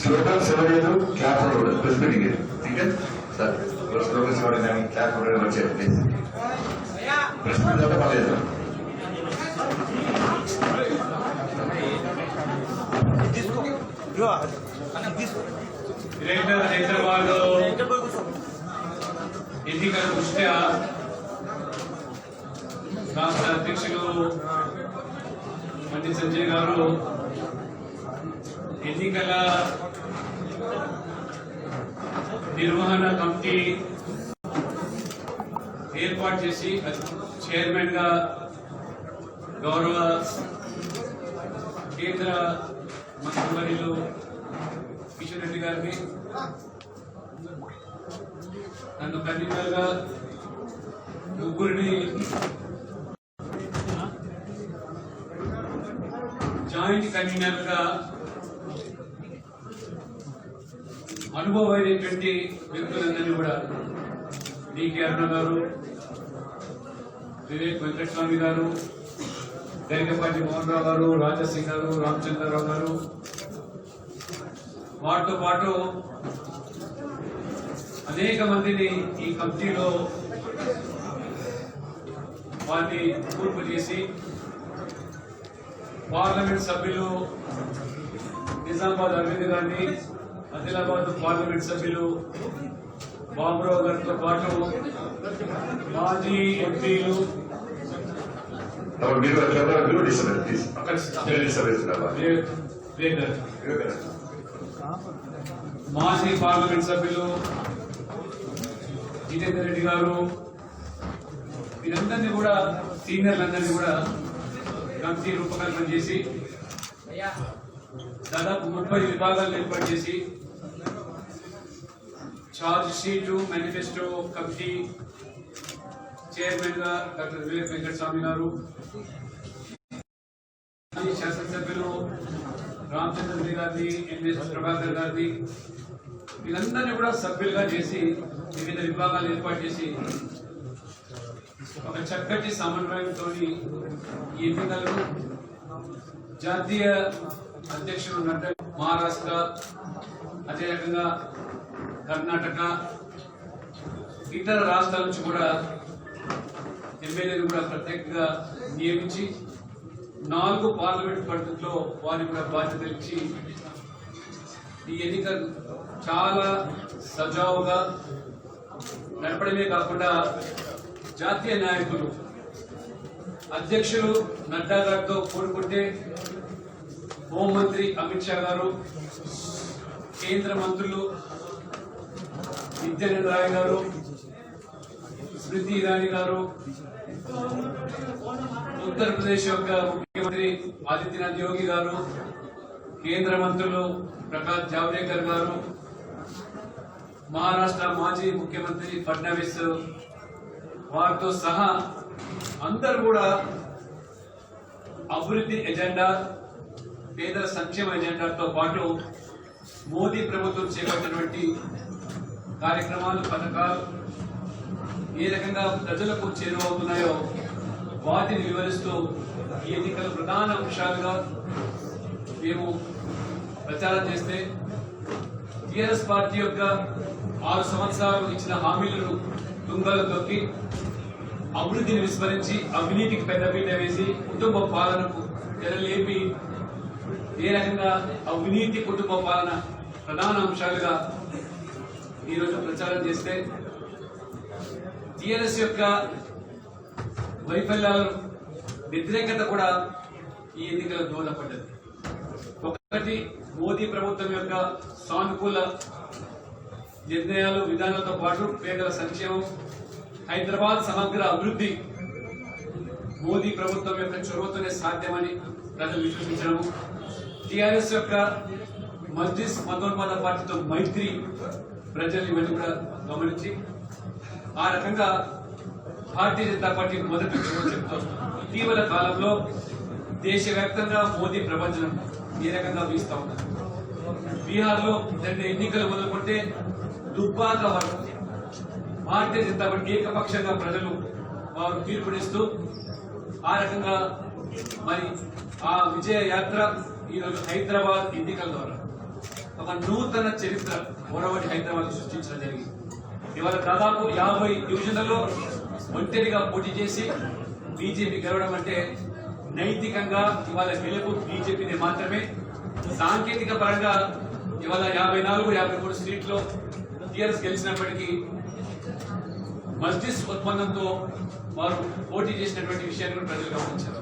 Slogan sewerage class road president है ठीक है सर स्लोगन सेवरेज यानी क्लास रोड వచ్చే ప్లీజ్ ప్రెసిడెంట్ అంటే పర్లేదు హైదరాబాద్ ఎన్నికల దృష్ట్యా రాష్ట్ర అధ్యక్షులు మంత్రి సంజయ్ గారు ఎన్నికల నిర్వహణ కమిటీ ఏర్పాటు చేసి చైర్మన్ గా గౌరవ కేంద్ర మంత్రివర్యులు కిషన్ రెడ్డి గారిని నన్ను కన్వీనర్ గా ముగ్గురిని జాయింట్ కన్వీనర్ గా అనుభవమైనటువంటి వ్యక్తులందరినీ కూడా డికే అరుణ గారు, వివేక్ వెంకటస్వామి గారు, గరికపాటి మోహన్ రావు గారు, రాజాసింగ్ గారు, రామచంద్రరావు గారు, వాటితో పాటు అనేక మందిని ఈ కమిటీలో వారిని కూర్పు చేసి పార్లమెంట్ సభ్యులు నిజామాబాద్ అరవింద్ గారిని, ఆదిలాబాద్ పార్లమెంట్ సభ్యులు బాబురావు గారితో పాటు మాజీ ఎంపీలు మాజీ పార్లమెంట్ సభ్యులు జితేందర్ రెడ్డి గారు, వీరందరినీ కూడా సీనియర్లందరినీ కూడా కమిటీ రూపకల్పన చేసి దాదాపు 30 విభాగాలను ఏర్పాటు చేసి charge sheet manifesto committee chairman గా డాక్టర్ వివేక్ వెంకటస్వామి గారు, శాసనసభ్యులు రామచంద్ర రెడ్డి గారిని, ఎన్ఎస్ ప్రభాకర్ గారిని, వీళ్ళందరినీ కూడా సభ్యులుగా చేసి వివిధ విభాగాలు ఏర్పాటు చేసి ఒక చక్కటి సమన్వయంతో ఈ ఎన్నికలను జాతీయ అధ్యక్షుడు నడ్డా, మహారాష్ట్ర, అదే రకంగా కర్ణాటక, ఇతర రాష్ట్రాల నుంచి కూడా ఎమ్మెల్యేలు కూడా ప్రత్యేకంగా నియమించి 4 పార్లమెంట్ పరిధిలో వారికి కూడా బాధ్యతలు ఇచ్చి ఈ ఎన్నిక చాలా సజావుగా నడపడమే కాకుండా జాతీయ నాయకులు అధ్యక్షులు నడ్డా గారితో కూడుకుంటే హోంమంత్రి అమిత్ షా గారు, కేంద్ర మంత్రులు నిత్యానంద రాయ్ గారు, స్మృతి ఇరానీ గారు, ఉత్తరప్రదేశ్ యొక్క ముఖ్యమంత్రి ఆదిత్యనాథ్ యోగి గారు, కేంద్ర మంత్రులు ప్రకాష్ జావడేకర్ గారు, మహారాష్ట్ర మాజీ ముఖ్యమంత్రి ఫడ్నవీస్ వారితో సహా అందరూ కూడా అభివృద్ధి ఎజెండా, పేదల సంక్షేమ ఎజెండాతో పాటు మోదీ ప్రభుత్వం చేపట్టినటువంటి కార్యక్రమాలు, పథకాలు ఏ రకంగా ప్రజలకు చేరువవుతున్నాయో వాటిని వివరిస్తూ ఈ ఎన్నికల ప్రధాన అంశాలుగా మేము ప్రచారం చేస్తే టీఆర్ఎస్ పార్టీ యొక్క 6 సంవత్సరాలు ఇచ్చిన హామీలను తుంగలో తొక్కి అభివృద్ధిని విస్మరించి అవినీతికి పెద్దపీట వేసి కుటుంబ పాలనకు తెరలేపి ఏ రకంగా అవినీతి కుటుంబ పాలన ప్రధాన అంశాలుగా ఈరోజు ప్రచారం చేస్తే టీఆర్ఎస్ యొక్క వైఫల్యాల వ్యతిరేకత కూడా ఈ ఎన్నికల దోహదపడ్డది. ఒకటి మోదీ ప్రభుత్వం యొక్క సానుకూల నిర్ణయాలు విధానాలతో పాటు పేదల సంక్షేమం, హైదరాబాద్ సమగ్ర అభివృద్ధి మోదీ ప్రభుత్వం యొక్క చొరవతోనే సాధ్యమని ప్రజలు విశ్వసించడము, టిఆర్ఎస్ యొక్క మజ్లిస్ మతోన్మాద పార్టీతో మైత్రి ప్రజలు ఇవన్నీ కూడా గమనించి ఆ రకంగా భారతీయ జనతా పార్టీ మొదటి చెప్తాం. ఇటీవల కాలంలో దేశవ్యాప్తంగా మోదీ ప్రపంచం ఏ రకంగా వీస్తా ఉన్నారు. బీహార్ లో 2 ఎన్నికలు మొదలుకుంటే దుబ్బాక వరకు భారతీయ జనతా పార్టీ ఏకపక్షంగా ప్రజలు వారు తీర్పునిస్తూ ఆ రకంగా మరి ఆ విజయ యాత్ర ఈరోజు హైదరాబాద్ ఎన్నికల ద్వారా ఒక నూతన చరిత్ర ఓరవడి హైదరాబాద్ సృష్టించడం జరిగింది. ఇవాళ దాదాపు 50 డివిజన్లలో ఒంటరిగా పోటీ చేసి బీజేపీ గెలవడం అంటే నైతికంగా ఇవాళ గెలుపు బీజేపీని మాత్రమే. సాంకేతిక పరంగా ఇవాళ 54-53 సీట్లో టీఆర్ఎస్ గెలిచినప్పటికీ మజ్లిస్ ఒప్పందంతో వారు పోటీ చేసినటువంటి విషయాన్ని ప్రజలు గమనించారు.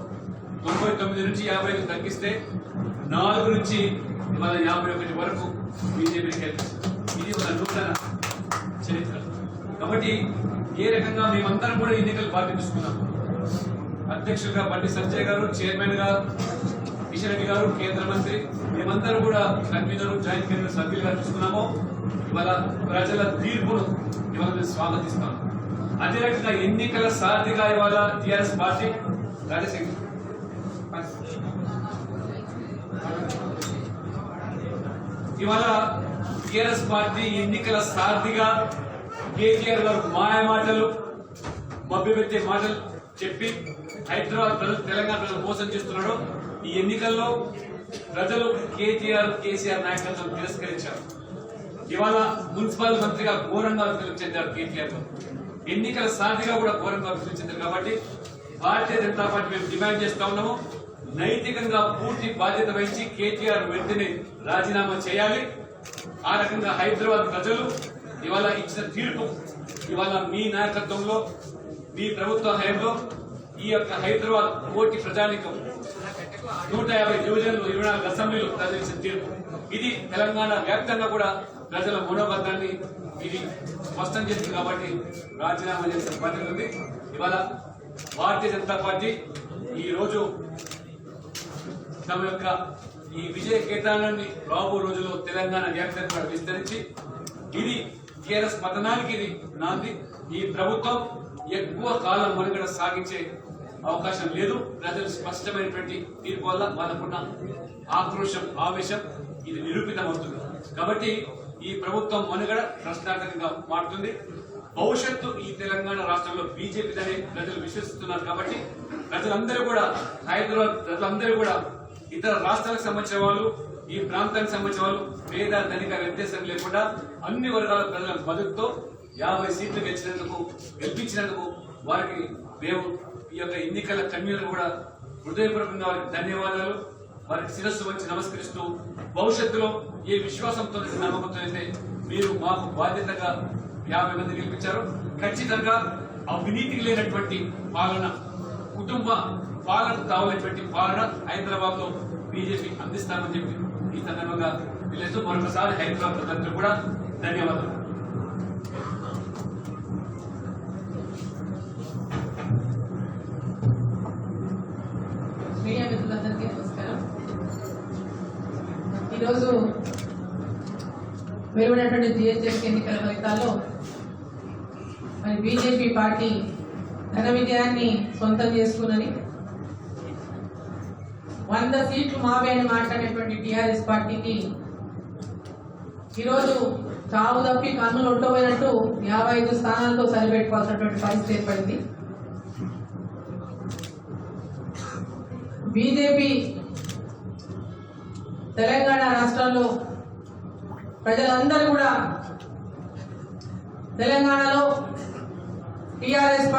99 నుంచి 50 తగ్గిస్తే 4 నుంచి ఇవాళ 51 వరకు బీజేపీకి గెలిపించారు. ఇది ఒక నూతన చరిత్ర. కాబట్టి ఏ రకంగా మేమందరం కూడా ఎన్నికలు బాధ్యత తీసుకున్నాం. అధ్యక్షులుగా బండి సంజయ్ గారు, చైర్మన్ గా కిషన్ రెడ్డి గారు, కేంద్ర మంత్రి, మేమందరం కూడా కన్వీనర్, జాయింట్ కన్వీనర్ సభ్యులుగా తీసుకున్నాము. ఇవాళ ప్రజల తీర్పును ఇవాళ మేము స్వాగతిస్తాం. అదే రకంగా ఎన్నికల సారథిగా ఇవాళ టిఆర్ఎస్ పార్టీ రాజశేఖర్ ఇవాళ టిఆర్ఎస్ పార్టీ ఎన్నికల సారథిగా కేసీఆర్ గారు మాయ మాటలు, మభ్యపెట్టే మాటలు చెప్పి హైదరాబాద్ ప్రజలు, తెలంగాణ ప్రజలు మోసం చేస్తున్నాడు. ఈ ఎన్నికల్లో ప్రజలు కేసీఆర్ నాయకత్వం తిరస్కరించారు. ఇవాళ మున్సిపల్ మంత్రిగా ఘోరంగా అభివృద్ధి చెందారు కేటీఆర్ గారు. ఎన్నికల సాధిగా కూడా ఘోరంగా అభివృద్ధి చెందారు. కాబట్టి భారతీయ జనతా పార్టీ మేము డిమాండ్ చేస్తా ఉన్నాము, నైతికంగా పూర్తి బాధ్యత వహించి కేటీఆర్ వెంటనే రాజీనామా చేయాలి. ఆ రకంగా హైదరాబాద్ ప్రజలు ఇవాళ ఇచ్చిన తీర్పు ఇవాళ మీ నాయకత్వంలో, మీ ప్రభుత్వ హయాంలో ఈ యొక్క హైదరాబాద్ కోటి ప్రజానికం 150 డివిజన్లు, 24 అసెంబ్లీలు ప్రజలు ఇచ్చిన తీర్పు ఇది తెలంగాణ వ్యాప్తంగా కూడా ప్రజల మనోబద్ధాన్ని ఇది స్పష్టం చేసింది. కాబట్టి రాజీనామా చేసిన బాధ్యత ఉంది. ఇవాళ భారతీయ జనతా పార్టీ ఈ రోజు తమ యొక్క ఈ విజయ కేతానాన్ని రాబో రోజుల్లో తెలంగాణ వ్యాప్తంగా విస్తరించి ఇది టీఆర్ఎస్ పతనానికి ఇది నాంది. ఈ ప్రభుత్వం ఎక్కువ కాలం మనుగడ సాగించే అవకాశం లేదు. ప్రజలు స్పష్టమైనటువంటి తీర్పు వల్ల వాళ్ళకున్న ఆక్రోశం, ఆవేశం ఇది నిరూపితమవుతుంది. కాబట్టి ఈ ప్రభుత్వం మనుగడ ప్రశ్నార్థకంగా మారుతుంది. భవిష్యత్తు ఈ తెలంగాణ రాష్ట్రంలో బీజేపీదని ప్రజలు విశ్వసిస్తున్నారు. కాబట్టి ప్రజలందరూ కూడా, హైదరాబాద్ ప్రజలందరూ కూడా, ఇతర రాష్ట్రాలకు సంబంధించిన వాళ్ళు, ఈ ప్రాంతానికి సంబంధించిన వాళ్ళు, పేద ధనిక వ్యత్యాసం లేకుండా అన్ని వర్గాల ప్రజల మద్దతుతో 50 సీట్లు గెలిపించినందుకు వారికి మేము ఈ యొక్క ఎన్నికల కన్వీనర్ కూడా హృదయపూర్వకంగా వారికి ధన్యవాదాలు, వారికి శిరస్సు వచ్చి నమస్కరిస్తూ భవిష్యత్తులో ఏ విశ్వాసంతో, నమ్మకంతో అయితే మీరు మాకు బాధ్యతగా 50 మంది గెలిపించారు, ఖచ్చితంగా అవినీతికి లేనటువంటి పాలన, కుటుంబ పాలన కావాలనేటువంటి పాలన హైదరాబాద్ లో బీజేపీ అందిస్తామని చెప్పి ఈ సందర్భంగా తెలియజేస్తూ మరొకసారి హైదరాబాద్ ప్రజలకు కూడా ధన్యవాదాలు. మీడియా మిత్రులందరికీ నమస్కారం. ఈరోజు వెలువడినటువంటి జిహెచ్ఎంసీ ఎన్నికల ఫలితాల్లో మరి బీజేపీ పార్టీ ఘన విజయాన్ని సొంతం చేసుకున్నది. 100 సీట్లు మావే అని మాట్లాడినటువంటి టీఆర్ఎస్ పార్టీకి ఈరోజు చావు తప్పి కన్నులు ఒట్టబోయినట్టు 55 స్థానాలతో సరిపెట్టుకోవాల్సినటువంటి పరిస్థితి ఏర్పడింది. బీజేపీ తెలంగాణ రాష్ట్రంలో ప్రజలందరూ కూడా తెలంగాణలో టీఆర్ఎస్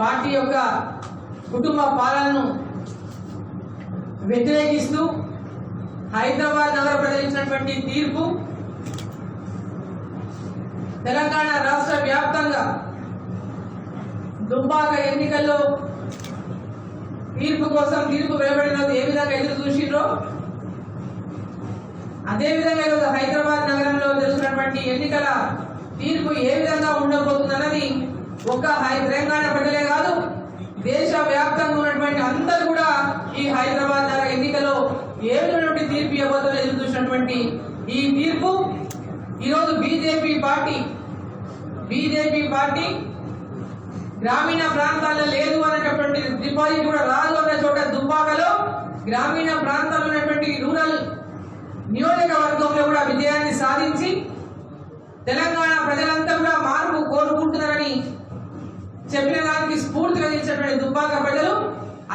పార్టీ యొక్క కుటుంబ పాలనను వ్యతిరేకిస్తూ హైదరాబాద్ నగర ప్రజలు ఇచ్చినటువంటి తీర్పు తెలంగాణ రాష్ట్ర వ్యాప్తంగా దుబ్బాక ఎన్నికల్లో తీర్పు కోసం తీర్పు వెలువడినది ఏ విధంగా చూసిండ్రో అదేవిధంగా ఈరోజు హైదరాబాద్ నగరంలో జరుగుతున్నటువంటి ఎన్నికల తీర్పు ఏ విధంగా ఉండబోతుందన్నది ఒక్క తెలంగాణ ప్రజలే కాదు దేశ వ్యాప్తంగా ఉన్నటువంటి అందరూ కూడా ఈ హైదరాబాద్ నగర ఎన్నికలో ఏ విధమైనటువంటి తీర్పు ఇవ్వబోతుందో ఎదురు చూసినటువంటి ఈ తీర్పు ఈరోజు బీజేపీ పార్టీ గ్రామీణ ప్రాంతాల్లో లేదు అనేటటువంటి డిపాజిట్ కూడా రాదు అన్న చోట దుబ్బాకలో గ్రామీణ ప్రాంతాల్లో ఉన్నటువంటి రూరల్ నియోజకవర్గంలో కూడా విజయాన్ని సాధించి తెలంగాణ ప్రజలంతా కూడా మార్పు కోరుకుంటున్నారని చెప్పిన దానికి స్ఫూర్తిగా ఇచ్చినటువంటి దుబ్బాక ప్రజలు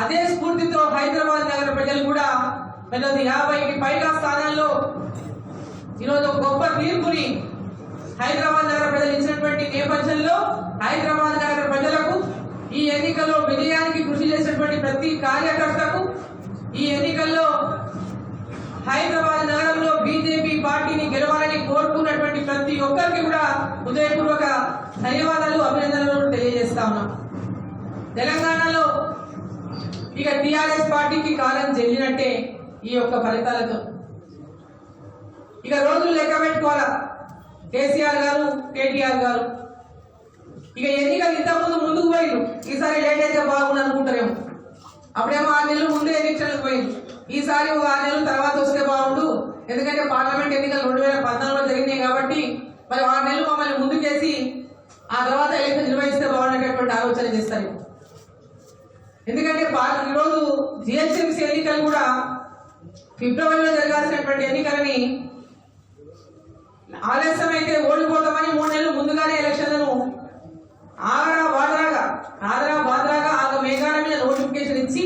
అదే స్ఫూర్తితో హైదరాబాద్ నగర ప్రజలు కూడా 50కి పైగా స్థానాల్లో ఈరోజు గొప్ప తీర్పుని హైదరాబాద్ నగర ప్రజలు ఇచ్చినటువంటి నేపథ్యంలో హైదరాబాద్ నగర ప్రజలకు ఈ ఎన్నికల్లో విజయానికి కృషి చేసినటువంటి ప్రతి కార్యకర్తకు ఈ ఎన్నికల్లో హైదరాబాద్ నగరంలో బీజేపీ పార్టీని గెలవాలని కోరుకున్నటువంటి ప్రతి ఒక్కరికి కూడా హృదయపూర్వక ధన్యవాదాలు అభినందనలు తెలియజేస్తా ఉన్నాం. తెలంగాణలో ఇక టిఆర్ఎస్ పార్టీకి కాలం చెల్లినట్టే ఈ యొక్క ఫలితాలతో ఇక రోజులు లెక్క పెట్టుకోవాలా. కేసీఆర్ గారు కేటీఆర్ గారు ఇక ఎన్నికలు ఇంతకుముందు ముందుకు పోయిండు, ఈసారి లేట్ అయితే బాగుంది అనుకుంటారేమో. అప్పుడేమో 6 నెలలు ముందే ఎన్నికలకు పోయింది, ఈసారి 6 నెలల తర్వాత వస్తే బాగుండు, ఎందుకంటే పార్లమెంట్ ఎన్నికలు 2014లో జరిగినాయి కాబట్టి మరి 6 నెలలు మమ్మల్ని ముందుకేసి ఆ తర్వాత ఎన్నికలు నిర్వహిస్తే బాగుండేటటువంటి ఆలోచన చేస్తారు. ఎందుకంటే ఈరోజు జిహెచ్ఎంసీ ఎన్నికలు కూడా ఫిబ్రవరిలో జరగాల్సినటువంటి ఎన్నికలని ఆలస్యం అయితే ఓడిపోతామని 3 నెలలు ముందుగానే ఎలక్షన్లను ఆదరా బాదరాగా ఆగ మేఘాల మీద నోటిఫికేషన్ ఇచ్చి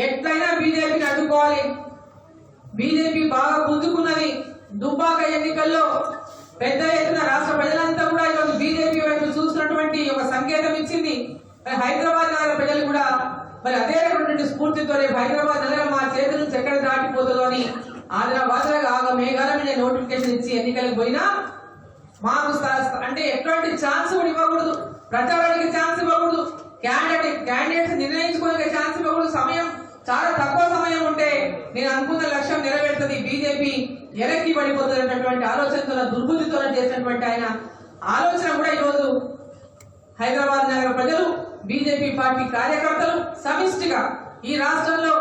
ఎట్లయినా బీజేపీని అడ్డుకోవాలి. బీజేపీ బాగా పుంజుకున్నది. దుబ్బాక ఎన్నికల్లో పెద్ద ఎత్తున రాష్ట్ర ప్రజలంతా కూడా ఈరోజు బీజేపీ వైపు చూస్తున్నటువంటి ఒక సంకేతం ఇచ్చింది. హైదరాబాద్ నగర ప్రజలు కూడా మరి అదే రకమైనటువంటి స్ఫూర్తితో హైదరాబాద్ నగరం మా చేతుల నుంచి ఎక్కడ దాటిపోతుందో అని ఆదరాబాదరాగా ఆగ మేఘాల మీద నోటిఫికేషన్ ఇచ్చి ఎన్నికలకు పోయినా మాకు అంటే ఎటువంటి ఛాన్స్ కూడా ఇవ్వకూడదు, ప్రచారానికి ఛాన్స్ ఇవ్వకూడదు, క్యాండిడేట్స్ నిర్ణయించుకునే ఛాన్స్ ఇవ్వకూడదు. సమయం చాలా తక్కువ సమయం ఉంటే నేను అనుకున్న లక్ష్యం నెరవేరుతుంది, బీజేపీ వెనక్కి పడిపోతుంది అన్నటువంటి ఆలోచనతో దుర్బుద్ధితో చేసినటువంటి ఆయన ఆలోచన కూడా ఈరోజు హైదరాబాద్ నగర ప్రజలు బీజేపీ పార్టీ కార్యకర్తలు సమిష్టిగా ఈ రాష్ట్రంలో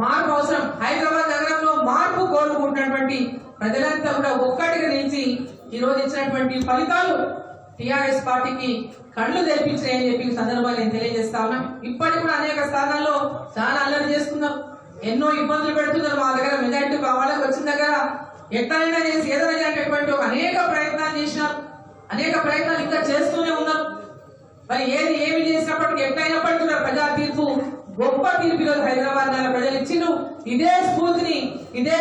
మార్పు అవసరం, హైదరాబాద్ నగరంలో మార్పు కోరుకుంటున్నటువంటి ప్రజలంతా కూడా ఒక్కటిగా నిలిచి ఈ రోజు ఇచ్చినటువంటి ఫలితాలు టిఆర్ఎస్ పార్టీకి కళ్ళు తెరిపించాయని చెప్పి సందర్భాలు నేను తెలియజేస్తా ఉన్నా. ఇప్పటికి కూడా అనేక స్థానాల్లో చాలా అల్లరి చేస్తున్నారు, ఎన్నో ఇబ్బందులు పెడుతున్నారు. మా దగ్గర మెజార్టీ వాళ్ళకి వచ్చిన దగ్గర ఎట్లయినా చేసి ఏదైనా అనేటువంటి అనేక ప్రయత్నాలు చేసినారు, అనేక ప్రయత్నాలు ఇంకా చేస్తూనే ఉన్నారు. మరి ఏమి చేసినప్పటికీ ఎట్లయినప్పటికీ ప్రజా తీర్పు గొప్ప తీర్పు హైదరాబాద్ నగర ప్రజలు ఇచ్చిండ్రు. ఇదే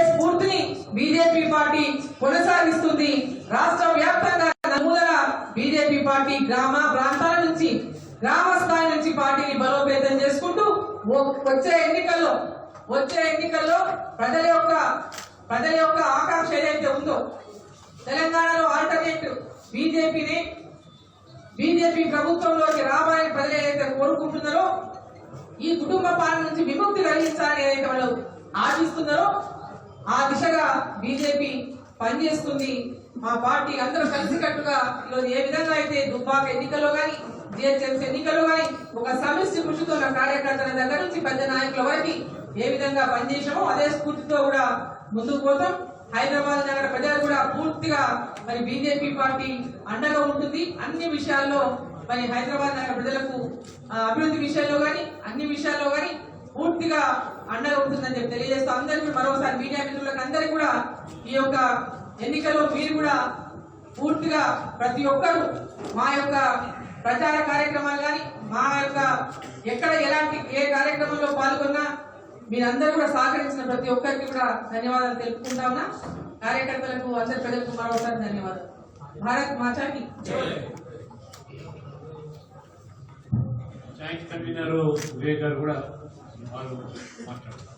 స్ఫూర్తిని బీజేపీ పార్టీ కొనసాగిస్తుంది. రాష్ట్ర వ్యాప్తంగా నమూదల బీజేపీ పార్టీ గ్రామ ప్రాంతాల నుంచి గ్రామ స్థాయి నుంచి పార్టీని బలోపేతం చేసుకుంటూ వచ్చే ఎన్నికల్లో ప్రజల యొక్క ఆకాంక్ష ఏదైతే ఉందో తెలంగాణలో ఆల్టర్నేటివ్ బీజేపీ ప్రభుత్వంలోకి రావాలని ప్రజలు ఏదైతే కోరుకుంటున్నారో ఈ కుటుంబ పాలన నుంచి విముక్తి కలిగించాలని ఏదైతే వాళ్ళు ఆశిస్తున్నారో ఆ దిశగా బీజేపీ పనిచేస్తుంది. మా పార్టీ అందరూ కలిసికట్టుగా ఈరోజు ఏ విధంగా అయితే దుబ్బాక ఎన్నికల్లో కానీ జిహెచ్ఎంసీ ఎన్నికల్లో కానీ ఒక సమిష్టి కృషితో ఉన్న కార్యకర్తల దగ్గర నుంచి పెద్ద నాయకుల వరకు ఏ విధంగా పనిచేసామో అదే స్ఫూర్తితో కూడా ముందుకు పోతాం. హైదరాబాద్ నగర ప్రజలు కూడా పూర్తిగా మరి బీజేపీ పార్టీ అండగా ఉంటుంది. అన్ని విషయాల్లో మరి హైదరాబాద్ నగర ప్రజలకు అభివృద్ధి విషయంలో కానీ అన్ని విషయాల్లో కానీ పూర్తిగా అండగా ఉంటుందని చెప్పి తెలియజేస్తూ అందరికీ మరోసారి మీడియా మిత్రులకు అందరికీ కూడా ఈ యొక్క ఎన్నికల్లో మీరు కూడా పూర్తిగా ప్రతి ఒక్కరూ మా యొక్క ప్రచార కార్యక్రమాలు కానీ మా యొక్క ఎక్కడ ఎలాంటి ఏ కార్యక్రమంలో పాల్గొన్నా మీరందరూ కూడా సహకరించిన ప్రతి ఒక్కరికి కూడా ధన్యవాదాలు తెలుపుకుంటా ఉన్నా. కార్యకర్తలకు అందరి ప్రజలకు మరోసారి ధన్యవాదాలు. భారత్ మాతాకి జాయింట్ కన్వీనర్ వివేక్ గారు కూడా మాట్లాడతారు.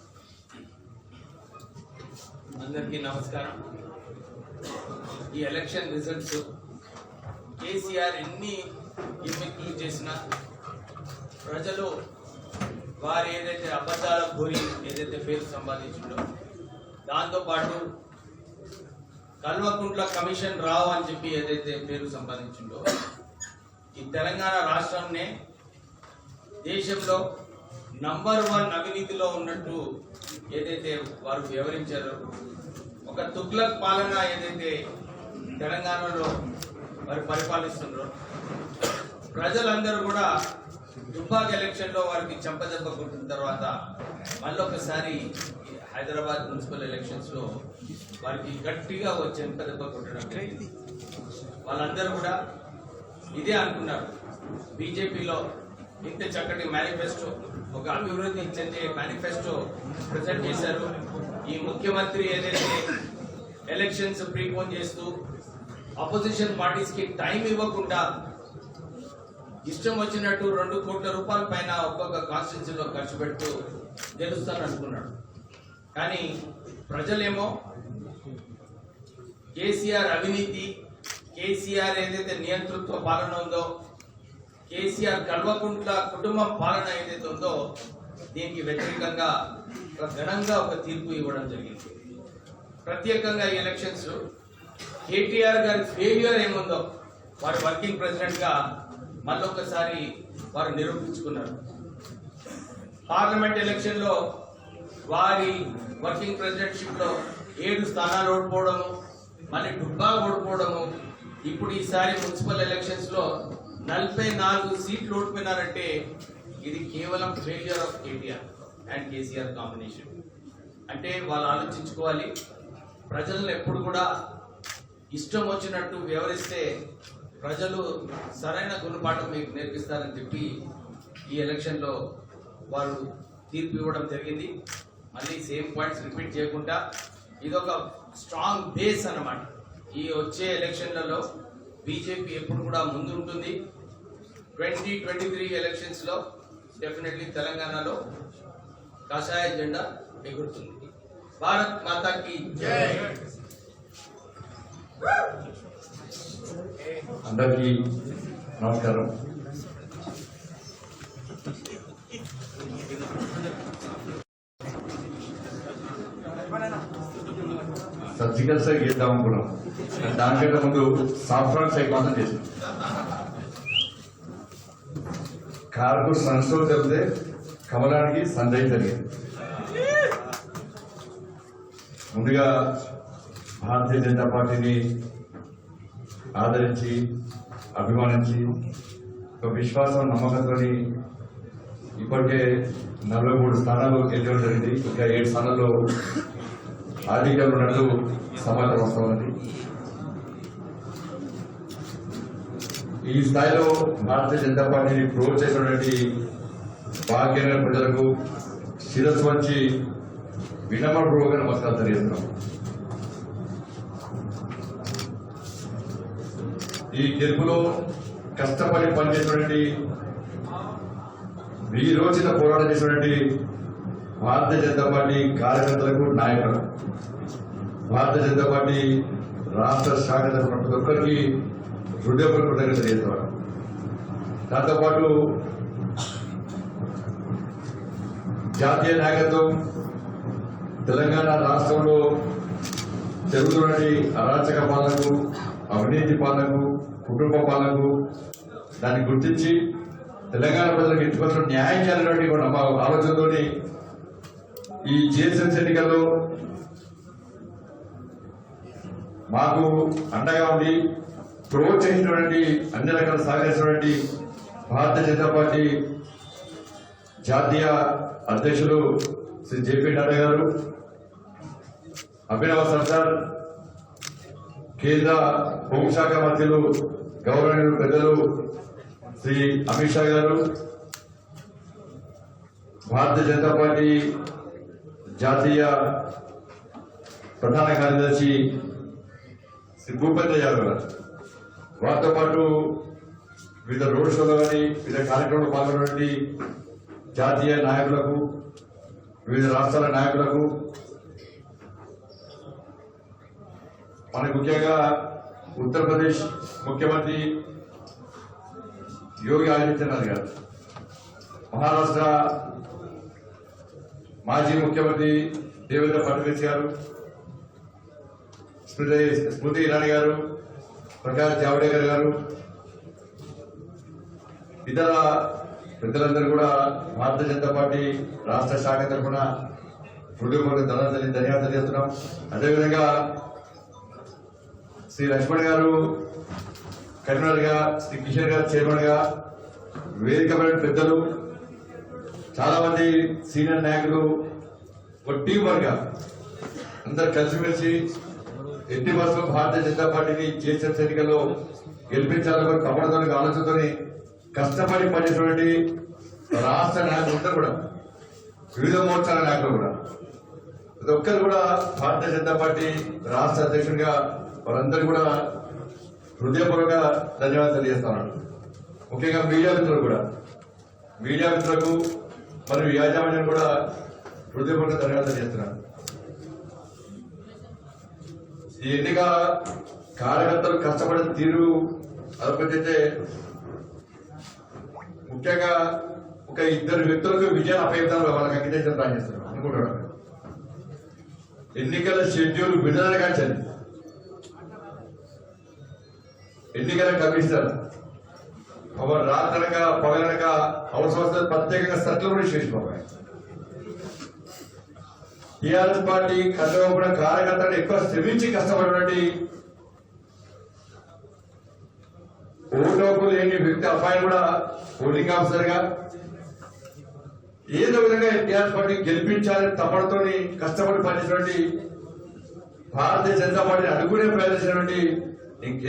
అందరికీ నమస్కారం. ఈ ఎలక్షన్ రిజల్ట్స్ కేసీఆర్ ఎన్ని గిమ్మిక్లు చేసినా ప్రజలు వారు ఏదైతే అబద్ధాల గురి ఏదైతే పేరు సంపాదించిండో దాంతోపాటు కల్వకుంట్ల కమిషన్ రావు అని చెప్పి ఏదైతే పేరు సంపాదించిండో ఈ తెలంగాణ రాష్ట్రంనే దేశంలో నంబర్ 1 అవినీతిలో ఉన్నట్టు ఏదైతే వారు వివరించారో, ఒక తుగ్లక్ పాలన ఏదైతే తెలంగాణలో వారు పరిపాలిస్తున్నారో, ప్రజలందరూ కూడా దుబ్బాక ఎలక్షన్ లో వారికి చెంపదెబ్బ కొట్టిన తర్వాత మళ్ళొకసారి హైదరాబాద్ మున్సిపల్ ఎలక్షన్స్ లో వారికి గట్టిగా చెంపదెబ్బ కొట్టడం జరిగింది. వాళ్ళందరూ కూడా ఇదే అనుకున్నారు, బీజేపీలో ఇంత చక్కటి మేనిఫెస్టో, ఒక అభివృద్ధి చెందే మేనిఫెస్టో ప్రజెంట్ చేశారు. ఈ ముఖ్యమంత్రి ఏదైతే ఎలక్షన్స్ ప్రీపోన్ చేస్తూ అపోజిషన్ పార్టీస్ కి టైం ఇవ్వకుండా ఇష్టం వచ్చినట్టు 2 కోట్ల రూపాయల పైన ఒక్కొక్క కాన్స్టిట్యూన్సీలో ఖర్చు పెడుతూ గెలుస్తాను అనుకున్నాడు. కానీ ప్రజలేమో కేసీఆర్ అవినీతి, కేసీఆర్ ఏదైతే నియంతృత్వ పాలన ఉందో, కేసీఆర్ కల్వకుంట్ల కుటుంబం పాలన ఏదైతే ఉందో దీనికి వ్యతిరేకంగా ఘనంగా ఒక తీర్పు ఇవ్వడం జరిగింది. ప్రత్యేకంగా ఈ ఎలక్షన్స్ కేటీఆర్ గారి ఫెయిల్యూర్ ఏముందో వారు వర్కింగ్ ప్రెసిడెంట్ గా మళ్ళొకసారి వారు నిరూపించుకున్నారు. పార్లమెంట్ ఎలక్షన్ లో వారి వర్కింగ్ ప్రెసిడెంట్షిప్ లో 7 స్థానాలు ఓడిపోవడము, మళ్ళీ డుబ్బా ఓడిపోవడము, ఇప్పుడు ఈసారి మున్సిపల్ ఎలక్షన్స్ లో 44 సీట్లు ఓడిపోయినారంటే ఇది కేవలం failure of KTR and KCR combination. అంటే వాళ్ళు ఆలోచించుకోవాలి, ప్రజలను ఎప్పుడు కూడా ఇష్టం వచ్చినట్టు వ్యవహరిస్తే ప్రజలు సరైన గుణపాఠం మీకు నేర్పిస్తారని చెప్పి ఈ ఎలక్షన్ లో వారు తీర్పు ఇవ్వడం జరిగింది. మళ్ళీ సేమ్ పాయింట్స్ రిపీట్ చేయకుండా ఇదొక స్ట్రాంగ్ బేస్ అన్నమాట. ఈ వచ్చే ఎలక్షన్లలో బీజేపీ ఎప్పుడు కూడా ముందుంటుంది. 2023 ఎలక్షన్స్ లో డెఫినెట్లీ తెలంగాణలో కాషాయ జెండా ఎగురుతుంది. భారత్ మాతాకి జై. అందరికీ నమస్కారం. సర్జికల్ స్ట్రైక్ చేద్దాం అనుకున్నాం, దానికంటే ముందు సాఫ్ట్వేర్ స్ట్రైక్ మాత్రం చేసాం. కారుకు సన్స్టోర్ జరిగితే కమలానికి సంజయ్ జరిగింది. ముందుగా భారతీయ జనతా పార్టీని ఆదరించి అభిమానించి ఒక విశ్వాసం నమ్మకంతో ఇప్పటికే 43 స్థానాలు గెలవడం జరిగింది. ఇంకా 7 స్థానాల్లో ఆధిక్యంలో ఉన్నట్టు సమాచారం వస్తా ఉన్నది. ఈ స్థాయిలో భారతీయ జనతా పార్టీని ప్రూవ్ చేసినటువంటి భాగ్యనగర ప్రజలకు శిరస్సు వచ్చి వినమ్రపూర్వక నమస్కారం తెలియజేస్తున్నాం. ఈ గెలుపులో కష్టపడి పనిచేసినటువంటి, ఈ రోజున పోరాటం చేసినటువంటి భారతీయ జనతా పార్టీ కార్యకర్తలకు, నాయకులకు, భారతీయ జనతా పార్టీ రాష్ట్ర శాఖ తరఫున ప్రతి ఒక్కరికి హృదయపూర్వక కృతజ్ఞతలు తెలియజేస్తున్నారు. దాంతోపాటు జాతీయ నాయకత్వం తెలంగాణ రాష్ట్రంలో జరుగుతున్నటువంటి అరాచక పాలనకు, అవినీతి పాలనకు, కుటుంబ పాలనకు దాన్ని గుర్తించి తెలంగాణ ప్రజలకు ఎటువంటి న్యాయం చేయాలనేటువంటి ఆలోచనతో ఈ జిహెచ్ఎంసీ ఎన్నికల్లో మాకు అండగా ఉండి ప్రోత్సహించినటువంటి, అన్ని రకాల సహకరించినటువంటి భారతీయ జనతా పార్టీ జాతీయ అధ్యక్షులు శ్రీ జేపీ నడ్డా గారు, అభినవ్ సర్దార్, కేంద్ర హోంశాఖ మంత్రులు గౌరవనీయులు పెద్దలు శ్రీ అమిత్ షా గారు, భారతీయ జనతా పార్టీ జాతీయ ప్రధాన కార్యదర్శి శ్రీ భూపేంద్ర యాదవ్ గారు, వారితో పాటు వివిధ రోడ్ షోలో కానీ వివిధ కార్యక్రమంలో పాల్గొన్నటువంటి జాతీయ నాయకులకు, వివిధ రాష్ట్రాల నాయకులకు, మనకు ముఖ్యంగా ఉత్తరప్రదేశ్ ముఖ్యమంత్రి యోగి ఆదిత్యనాథ్ గారు, మహారాష్ట్ర మాజీ ముఖ్యమంత్రి దేవేంద్ర ఫడ్నవీస్ గారు, స్మృతి ఇరానీ గారు, ప్రకాష్ జావడేకర్ గారు, ఇతర పెద్దలందరూ కూడా భారతీయ జనతా పార్టీ రాష్ట్ర శాఖ తరఫున హృదయపూర్వక ధన్యవాదాలు తెలియజేస్తున్నాం. అదేవిధంగా శ్రీ లక్ష్మణ్ గారు కన్వీనర్ గా, శ్రీ కిషోర్ గారు చైర్మన్ గా, వేదికమైన పెద్దలు, చాలా మంది సీనియర్ నాయకులు, ఒక టీం వర్క్ గా అందరు కలిసిమెలిసి ఎట్టి బస్సులో భారతీయ జనతా పార్టీని చేసిన ఎన్నికల్లో గెలిపించాలని తమతో ఆలోచనతో కష్టపడి పనిచేసినటువంటి రాష్ట్ర నాయకులందరూ కూడా, వివిధ మోర్చాల నాయకులు కూడా, ప్రతి ఒక్కరు కూడా భారతీయ జనతా పార్టీ రాష్ట్ర అధ్యక్షుడిగా వారందరూ కూడా హృదయపూర్వక ధన్యవాదాలు తెలియజేస్తున్నాను. ముఖ్యంగా మీడియా మిత్రులు కూడా, మీడియా మిత్రులకు మరియు యాజమాన్యం కూడా హృదయపూర్వక ధన్యవాదాలు తెలియజేస్తున్నాను. ఈ ఎన్నిక కార్యకర్తలు కష్టపడిన తీరు అదొకటైతే, ముఖ్యంగా ఒక ఇద్దరు వ్యక్తులకు విజయాన్ని అపేక్షలు వాళ్ళకి అంకితం ప్లాన్ చేస్తున్నారు అనుకుంటున్నాను. ఎన్నికల షెడ్యూల్ విడుదల కాల్చండి, ఎన్నికల కమిషనర్ రాత్రనక పగలనక అవసరం ప్రత్యేకంగా సర్కులు కూడా చేసుకోవాలి. టీఆర్ఎస్ పార్టీ కష్టపడిన కార్యకర్తలు ఎక్కువ శ్రమించి కష్టపడినటువంటి ఓటోకు లేని వ్యక్తి అబ్బాయి కూడా పోలింగ్ ఆఫీసర్ గా ఏదో విధంగా టీఆర్ఎస్ పార్టీ గెలిపించాలని తప్పడంతో కష్టపడి పనిచేసినటువంటి భారతీయ జనతా పార్టీని అనుకునే ప్రయత్నించినటువంటి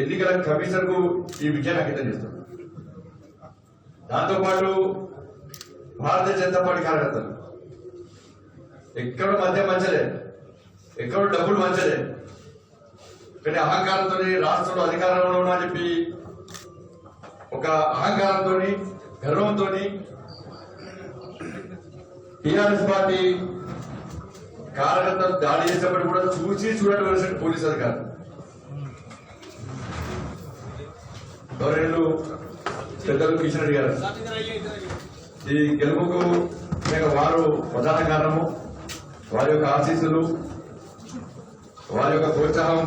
ఎన్నికల కమిషన్ కు ఈ విజయాన్ని అంకితం చేస్తారు. దాంతోపాటు భారతీయ జనతా పార్టీ కార్యకర్తలు ఎక్కడ మధ్య మంచలే, ఎక్కడ డబ్బులు మంచలే, కానీ అహంకారంతో రాష్ట్రంలో అధికారంలో ఉన్నా అని చెప్పి ఒక అహంకారంతో, గర్వంతో టీఆర్ఎస్ పార్టీ కార్యకర్తలు దాడి చేసినప్పుడు కూడా చూసి చూడవలసిన పోలీసు అధికారులు గౌరవులు పెద్దలు కిషన్ రెడ్డి గారు ఈ గెలుపుకు వారు ప్రధాన కారణము. వారి యొక్క ఆశీస్సులు, వారి యొక్క ప్రోత్సాహం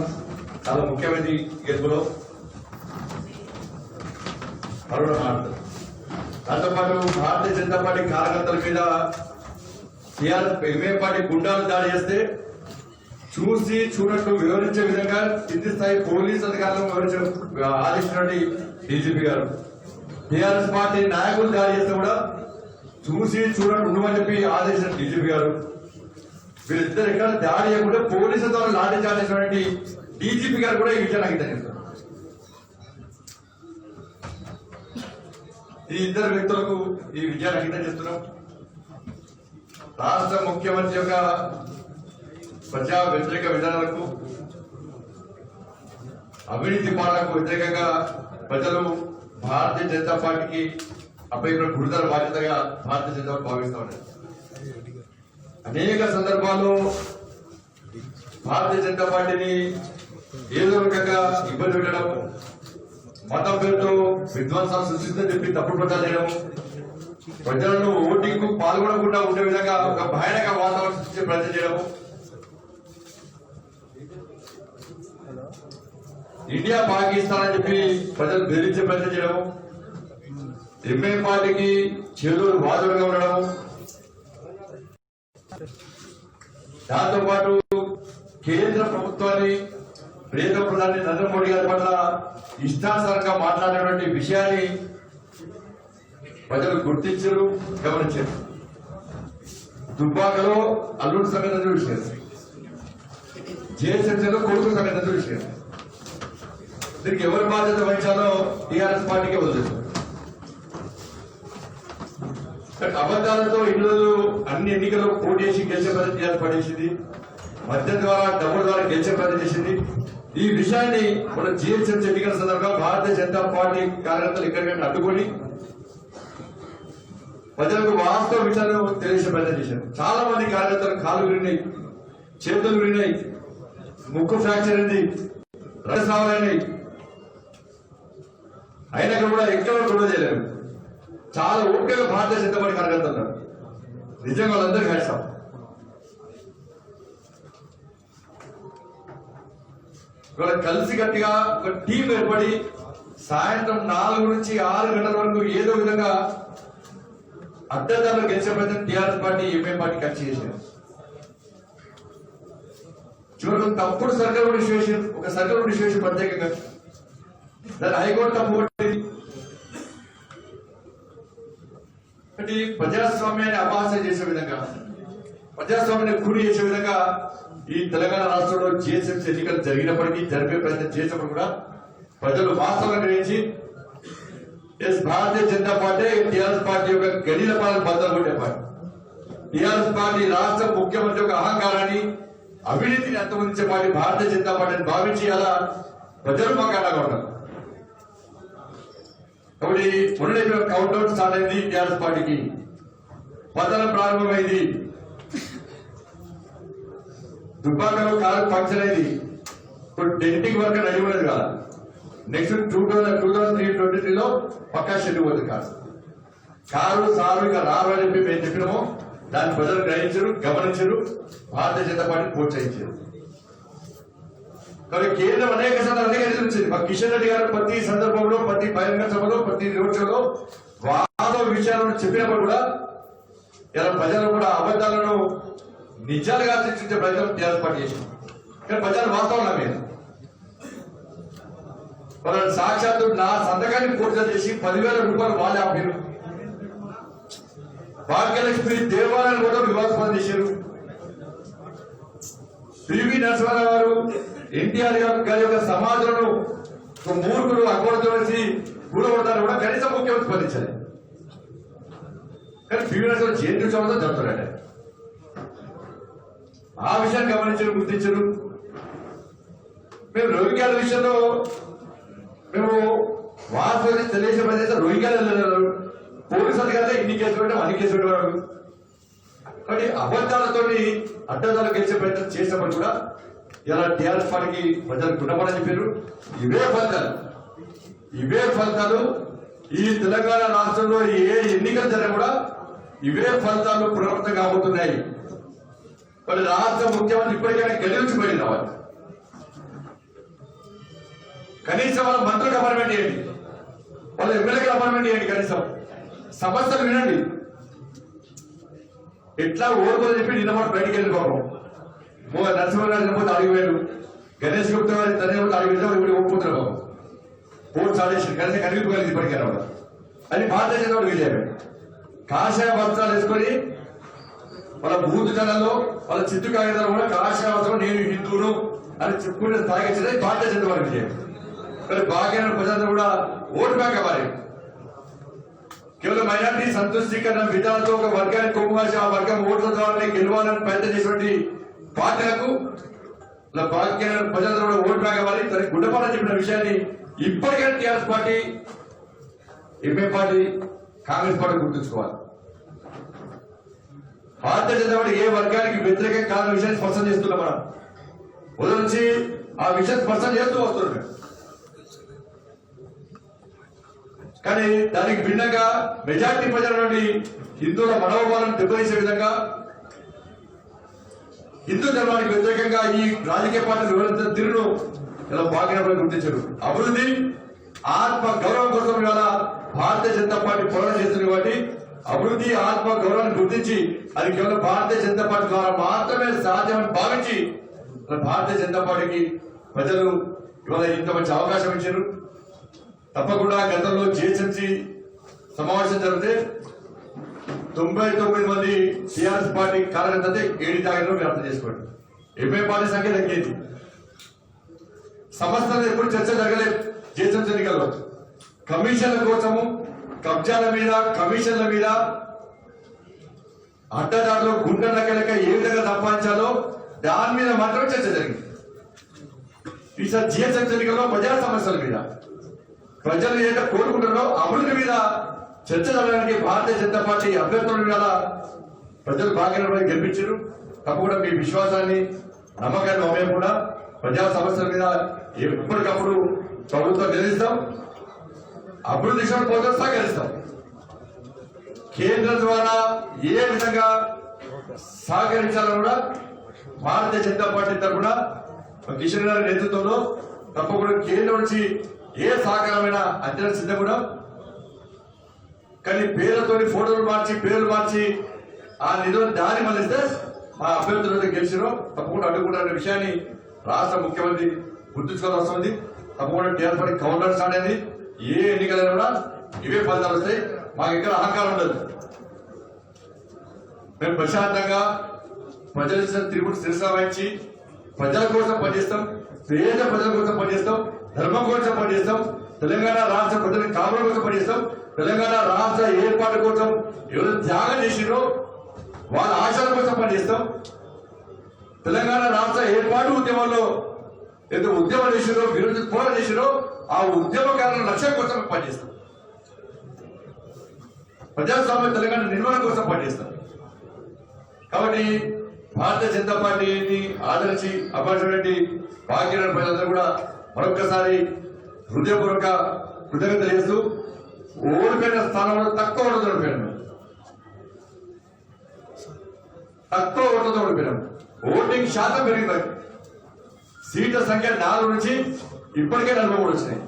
చాలా ముఖ్యమైనది గెలుపులో. దాంతోపాటు భారతీయ జనతా పార్టీ కార్యకర్తల మీద టీఆర్ఎస్ ఎంఏ పార్టీ గుండాలు దాడి చేస్తే చూసి చూడట్టు వివరించే విధంగా కింది స్థాయి పోలీసు అధికారులను ఆదేశించినటువంటి డీజీపీ గారు, టీఆర్ఎస్ పార్టీ నాయకులు దాడి చేస్తే కూడా చూసి చూడట్టు ఉండమని చెప్పి ఆదేశించిన డీజీపీ గారు, వీళ్ళిద్దరు ఎక్కడ దాడి చేయకుండా పోలీసుల ద్వారా లాఠీ చార్జ్ చేసినటువంటి డీజీపీ గారు కూడా ఈ విషయాన్ని అంకితం చేస్తారు. ఈ ఇద్దరు వ్యక్తులకు ఈ విజయాన్ని అంకితం చేస్తున్నాం. రాష్ట్ర ముఖ్యమంత్రి యొక్క ప్రజా వ్యతిరేక విధానాలకు, అవినీతి పాలనకు వ్యతిరేకంగా ప్రజలు భారతీయ జనతా పార్టీకి అప్పగిన గురుతర బాధ్యతగా భారతీయ జనతా పార్టీ భావిస్తా ఉన్నారు. అనేక సందర్భాల్లో భారతీయ జనతా పార్టీని ఏదో రకంగా ఇబ్బంది పెట్టడం, మతం పేరుతో విధ్వంసాలు సృష్టిందని చెప్పి తప్పుడు ప్రచారం చేయడం, ప్రజలను ఓటింగ్ కు పాల్గొనకుండా ఉండే విధంగా ఒక భయానక వాతావరణం సృష్టించే ప్రయత్నం చేయడం, ఇండియా పాకిస్తాన్ అని చెప్పి ప్రజలు బెదిరించే ప్రయత్నం చేయడం, ఎంఏ పార్టీకి చేదోడు వాదుడుగా ఉండడం, దాంతోపాటు కేంద్ర ప్రభుత్వాన్ని ప్రియతమ ప్రధాని నరేంద్ర మోడీ గారి పట్ల ఇష్టానుసారంగా మాట్లాడినటువంటి విషయాన్ని ప్రజలు గుర్తించారు, గమనించారు. దుబ్బాకలో అల్లుడు సంగతి చూశారు, జేఎస్ఎంసీలో కొడుకు సంగతి చూశారు. దీనికి ఎవరు బాధ్యత వహించాలో టీఆర్ఎస్ పార్టీకే వదిలేదు. అబద్దాలతో ఇల్లు అన్ని ఎన్నికల్లో పోటీ చేసి గెలిచే పద్ధతి టీఆర్ఎస్ పడేసింది, మద్యం ద్వారా డబ్బుల ద్వారా గెలిచే పద్ధతి చేసింది. ఈ విషయాన్ని మన జిహెచ్ఎంసీ ఎన్నికల సందర్భంగా భారతీయ జనతా పార్టీ కార్యకర్తలు ఎక్కడికైనా అడ్డుకొని ప్రజలకు వాస్తవ విషయాలు తెలిసే ప్రయత్నం చేశారు. చాలా మంది కార్యకర్తలు కాలు విరిగినాయి, చేతులు విరిగినాయి, ముక్కు ఫ్రాక్చర్ అయింది, రక్తస్రావాలైనాయి. అయినా కూడా ఎక్కడ గొడవ చేయలేరు. చాలా ఓపికగా భారతీయ జనతా పార్టీ కార్యకర్తలు నిజంగా వాళ్ళందరికీ హ్యాట్సాఫ్. ఇవాళ కలిసి గట్టిగా ఒక టీం ఏర్పడి సాయంత్రం 4 నుంచి 6 గంటల వరకు ఏదో విధంగా అడ్డదారులు గెలిచే ప్రయత్నం టీఆర్ఎస్ పార్టీ ఎంఐ పార్టీ కలిసి చేశారు. చివరికి తప్పుడు సర్కారు విశ్వేషన్ ఒక సర్కారు విశ్వేషన్ ప్రత్యేకంగా దాన్ని హైకోర్టు తప్పు పట్టింది. ప్రజాస్వామ్యాన్ని అపహాస్యం చేసే విధంగా ప్రజాస్వామ్యాన్ని కూలి చేసే విధంగా ఈ తెలంగాణ రాష్ట్రంలో జిహెచ్ఎంసీ ఎన్నికలు జరిగినప్పటికీ జరిపే ప్రయత్నం చేసినప్పుడు కూడా ప్రజలు వాస్తవం గ్రహించి Bharatiya Janata party TRS party యొక్క గడిల పాలన బద్దలు కొట్టే పార్టీ. టీఆర్ఎస్ పార్టీ రాష్ట్ర ముఖ్యమంత్రి యొక్క అహంకారాన్ని అవినీతిని అంతమొందించే పార్టీ భారతీయ జనతా పార్టీని భావించి అలా ప్రజలు మాకు అండగా ఉన్నారు. కాబట్టి మొన్నటి కౌంట్డౌన్ స్టార్ట్ అయింది. టీఆర్ఎస్ పార్టీకి పతనం ప్రారంభమైంది. దుబ్బాకలో కారు పంక్చర్ అయింది. ఇప్పుడు డెంటింగ్ వర్క్ రెడీ ఉన్నది కాదు. నెక్స్ట్ 2023లో పక్కా షెడ్యూల్ పోతుంది కారు సారు ఇక రారు అని చెప్పి మేము చెప్పినాము. దాన్ని ప్రజలు గ్రహించారు, గమనించారు, భారతీయ జనతా పార్టీ ప్రోత్సహించారు. కాబట్టి కేంద్రం అనేక ఎదుర్కొంది. మా కిషన్ రెడ్డి గారు ప్రతి సందర్భంలో, ప్రతి బహిరంగ సభలో, ప్రతి రోడ్ షోలో వాస్తవ విషయాలను చెప్పినప్పుడు కూడా ఇలా ప్రజలు కూడా అబద్ధాలను నిజాలుగా చర్చించే ప్రయత్నం టీఆర్ఎస్ పార్టీ చేసింది. కానీ ప్రజలు వాస్తవం నమ్మేది. వాళ్ళని సాక్షాత్తు నా సంతకాన్ని పూర్తి చేసి 10,000 రూపాయలు వాళ్ళే ఆపారు. భాగ్యలక్ష్మి దేవాలయాన్ని కూడా వివాదాస్పదం చేశారు. పివి నరసింహారావు గారు ఎన్టీఆర్ గారి యొక్క సమాజంలో మూర్ఖులు అకౌంట్ వేసి కూడబడతారు కూడా కనీసం ముఖ్యమంత్రి స్పందించాలి. కానీ పివి నరసింహారావు జయంతి ఉత్సవంతో జరుగుతారట. ఆ విషయాన్ని గమనించారు, గుర్తించారు. మేము రోహింగ్యాల విషయంలో మేము వాస్తవాన్ని తెలియజేసే ప్రదేశం రోహింగ్యాలు పోలీసు అధికారులు ఇన్ని కేసులు పెట్టాం, అన్ని కేసులు పెట్టారు. కాబట్టి అబద్ధాలతో అడ్డదాలు గెలిచే ప్రయత్నం చేసినప్పుడు కూడా ఇలా టీఆర్ఎస్ పార్టీకి ప్రజలు గుణపడని చెప్పారు. ఇవే ఫలితాలు ఈ తెలంగాణ రాష్ట్రంలో ఏ ఎన్నికలు జరిగినా కూడా ఇవే ఫలితాలు పునరావృతం కాబోతున్నాయి. మరి రాష్ట్ర ముఖ్యమంత్రి ఇప్పటికైనా గెలిచిపోయింది రావాలి. కనీసం వాళ్ళ మంత్రులకు అపాయింట్మెంట్ చేయండి, వాళ్ళ ఎమ్మెల్యేకి అపాయింట్మెంట్ చేయండి. కనీసం సమస్యలు వినండి. ఎట్లా ఓడిపోదని చెప్పి నిన్న మాట బయటికి వెళ్ళి పాపం నరసింహరావు చనిపోతే అడిగిపోయాడు, గణేష్ గుప్తా గారి తన అడిగితే ఇప్పుడు ఓడిపోతున్నారు పాపం. ఓటు సాధించారు కనీసం కనిపించగలిగింది ఇప్పటికైనా కూడా. అది భారతీయ జనతా పార్టీ విజయమే. కాషాయ వస్త్రాలు వేసుకొని వాళ్ళ బూత్ జనాల్లో వాళ్ళ చిత్తు కాగితాలు కూడా కాషాయ వస్త్రం నేను హిందువును అని చెప్పుకునే తాగించదే భారతీయ జనతా పార్టీ విజయం. కానీ భాగ్యమైన ప్రజలందరూ కూడా ఓటు బ్యాంక్ అవ్వాలి. కేవలం మైనార్టీ సంతుష్టీకరణ విధానంతో ఒక వర్గాన్ని కొమ్ముగాసి ఆ వర్గం ఓట్ల ద్వారా గెలవాలని ప్రయత్నం చేసినటువంటి పార్టీలకు భాగ్యమైన ప్రజలందరూ కూడా ఓటు బ్యాంక్ అవ్వాలి. దానికి గుడ్డపాలని చెప్పిన విషయాన్ని ఇప్పటికైనా TRS party, MI party, Congress party గుర్తుంచుకోవాలి. భారతీయ జనతా పార్టీ ఏ వర్గానికి వ్యతిరేకం కాని విషయాన్ని స్పష్టం చేస్తున్నాం. మనం ఉదయం నుంచి ఆ విషయం స్పష్టం చేస్తూ వస్తున్నాం. కానీ దానికి భిన్నంగా మెజార్టీ ప్రజల నుండి హిందువుల మనోభావాలను దెబ్బతీసే విధంగా హిందూ ధర్మానికి వ్యతిరేకంగా ఈ రాజకీయ పార్టీలు వివరించిన తీరును ఇలా భాగ్యనపై గుర్తించారు. అభివృద్ధి, ఆత్మ గౌరవం కోసం ఇవాళ భారతీయ జనతా పార్టీ పోరాటం చేస్తుంది. కాబట్టి అభివృద్ధి, ఆత్మ గౌరవాన్ని గుర్తించి అది కేవలం భారతీయ జనతా పార్టీ ద్వారా మాత్రమే సాధ్యమని భావించి భారతీయ జనతా పార్టీకి ప్రజలు ఇవాళ ఇంత మంచి అవకాశం ఇచ్చారు. తప్పకుండా గతంలో జిహెచ్ఎంసీ సమావేశం జరిగితే 99 మంది టీఆర్ఎస్ పార్టీ కార్యకర్తలు ఏడి తాగిలో మీరు అర్థం చేసుకోండి. ఎంఐ పార్టీ సంఖ్య తగ్గింది. సంస్థలు ఎప్పుడు చర్చ జరగలేదు. జిహెచ్ఎంసీ ఎన్నికల్లో కమిషన్ల కోసము, కబ్జాల మీద, కమిషన్ల మీద, అడ్డదారులు గుండె నక్కలక ఏ విధంగా సంపాదించాలో దాని మీద మాత్రమే చర్చ జరిగింది. ఈసారి జిహెచ్ఎంసీ ఎన్నికల్లో ప్రజా సమస్యల మీద, ప్రజలు ఏదైతే కోరుకుంటారో అభివృద్ధి మీద చర్చ జరగడానికి భారతీయ జనతా పార్టీ అభ్యర్థుల మీద ప్రజలు భాగ్యనపై గెలిపించారు. తప్పకుండా మీ విశ్వాసాన్ని, నమ్మకాన్ని మేము కూడా ప్రజా సమస్యల మీద ఎప్పటికప్పుడు ప్రభుత్వం గెలుస్తాం. అభివృద్ధి దిశలో పోతే సహకరిస్తాం. కేంద్రం ద్వారా ఏ విధంగా సహకరించాలో కూడా భారతీయ జనతా పార్టీ తరఫున కిషన్ గారి నేతృత్వంలో తప్పకుండా కేంద్రం నుంచి ఏ సహకారమైన అంచనా సిద్ధం కూడా. కానీ పేర్లతోని ఫోటోలు మార్చి పేర్లు మార్చి ఆ నిధులను దారి మళ్ళిస్తే మా అభ్యర్థులు గెలిచినో తప్పకుండా అడ్డుకుంటారనే విషయాన్ని రాష్ట్ర ముఖ్యమంత్రి గుర్తుంచుకోవాల్సి వస్తుంది. తప్పకుండా టీఆర్ఎస్ పార్టీ కౌంటర్ స్టార్ట్ అయింది. ఏ ఎన్నికలైనా కూడా ఇవే ఫలితాలు వస్తాయి. మాకు ఇక్కడ అహంకారం ఉండదు. మేము ప్రశాంతంగా ప్రజల తిరుగుడు శిరసా వహించి ప్రజల కోసం పనిచేస్తాం, పేద ప్రజల కోసం పనిచేస్తాం, ధర్మం కోసం పనిచేస్తాం, తెలంగాణ రాష్ట్ర ప్రజల కాపుల కోసం పనిచేస్తాం, తెలంగాణ రాష్ట్ర ఏర్పాటు కోసం ఎవరు త్యాగం చేసిరో వాళ్ళ ఆశల కోసం పనిచేస్తాం. తెలంగాణ రాష్ట్ర ఏర్పాటు ఉద్యమంలో ఏదో ఉద్యమం చేసిరో విరోధి పోరాటం చేసిరో ఆ ఉద్యమకారుల లక్ష్యం కోసం పనిచేస్తాం. ప్రజాస్వామ్య తెలంగాణ నిర్మాణం కోసం పనిచేస్తాం. కాబట్టి భారతీయ జనతా పార్టీని ఆదరించి అభ్యర్థి భాగ్యనగర ప్రజలందరూ కూడా మరొక్కసారి హృదయపూర్వక కృతజ్ఞత చేస్తూ ఓడిపోయిన స్థానంలో తక్కువ ఓటుతో ఓడిపోయాను. తక్కువ ఓట్లతో ఓడిపోయాం. ఓటింగ్ శాతం పెరిగింది. సీట్ల సంఖ్య 4 నుంచి ఇప్పటికే 43 వచ్చినాయి.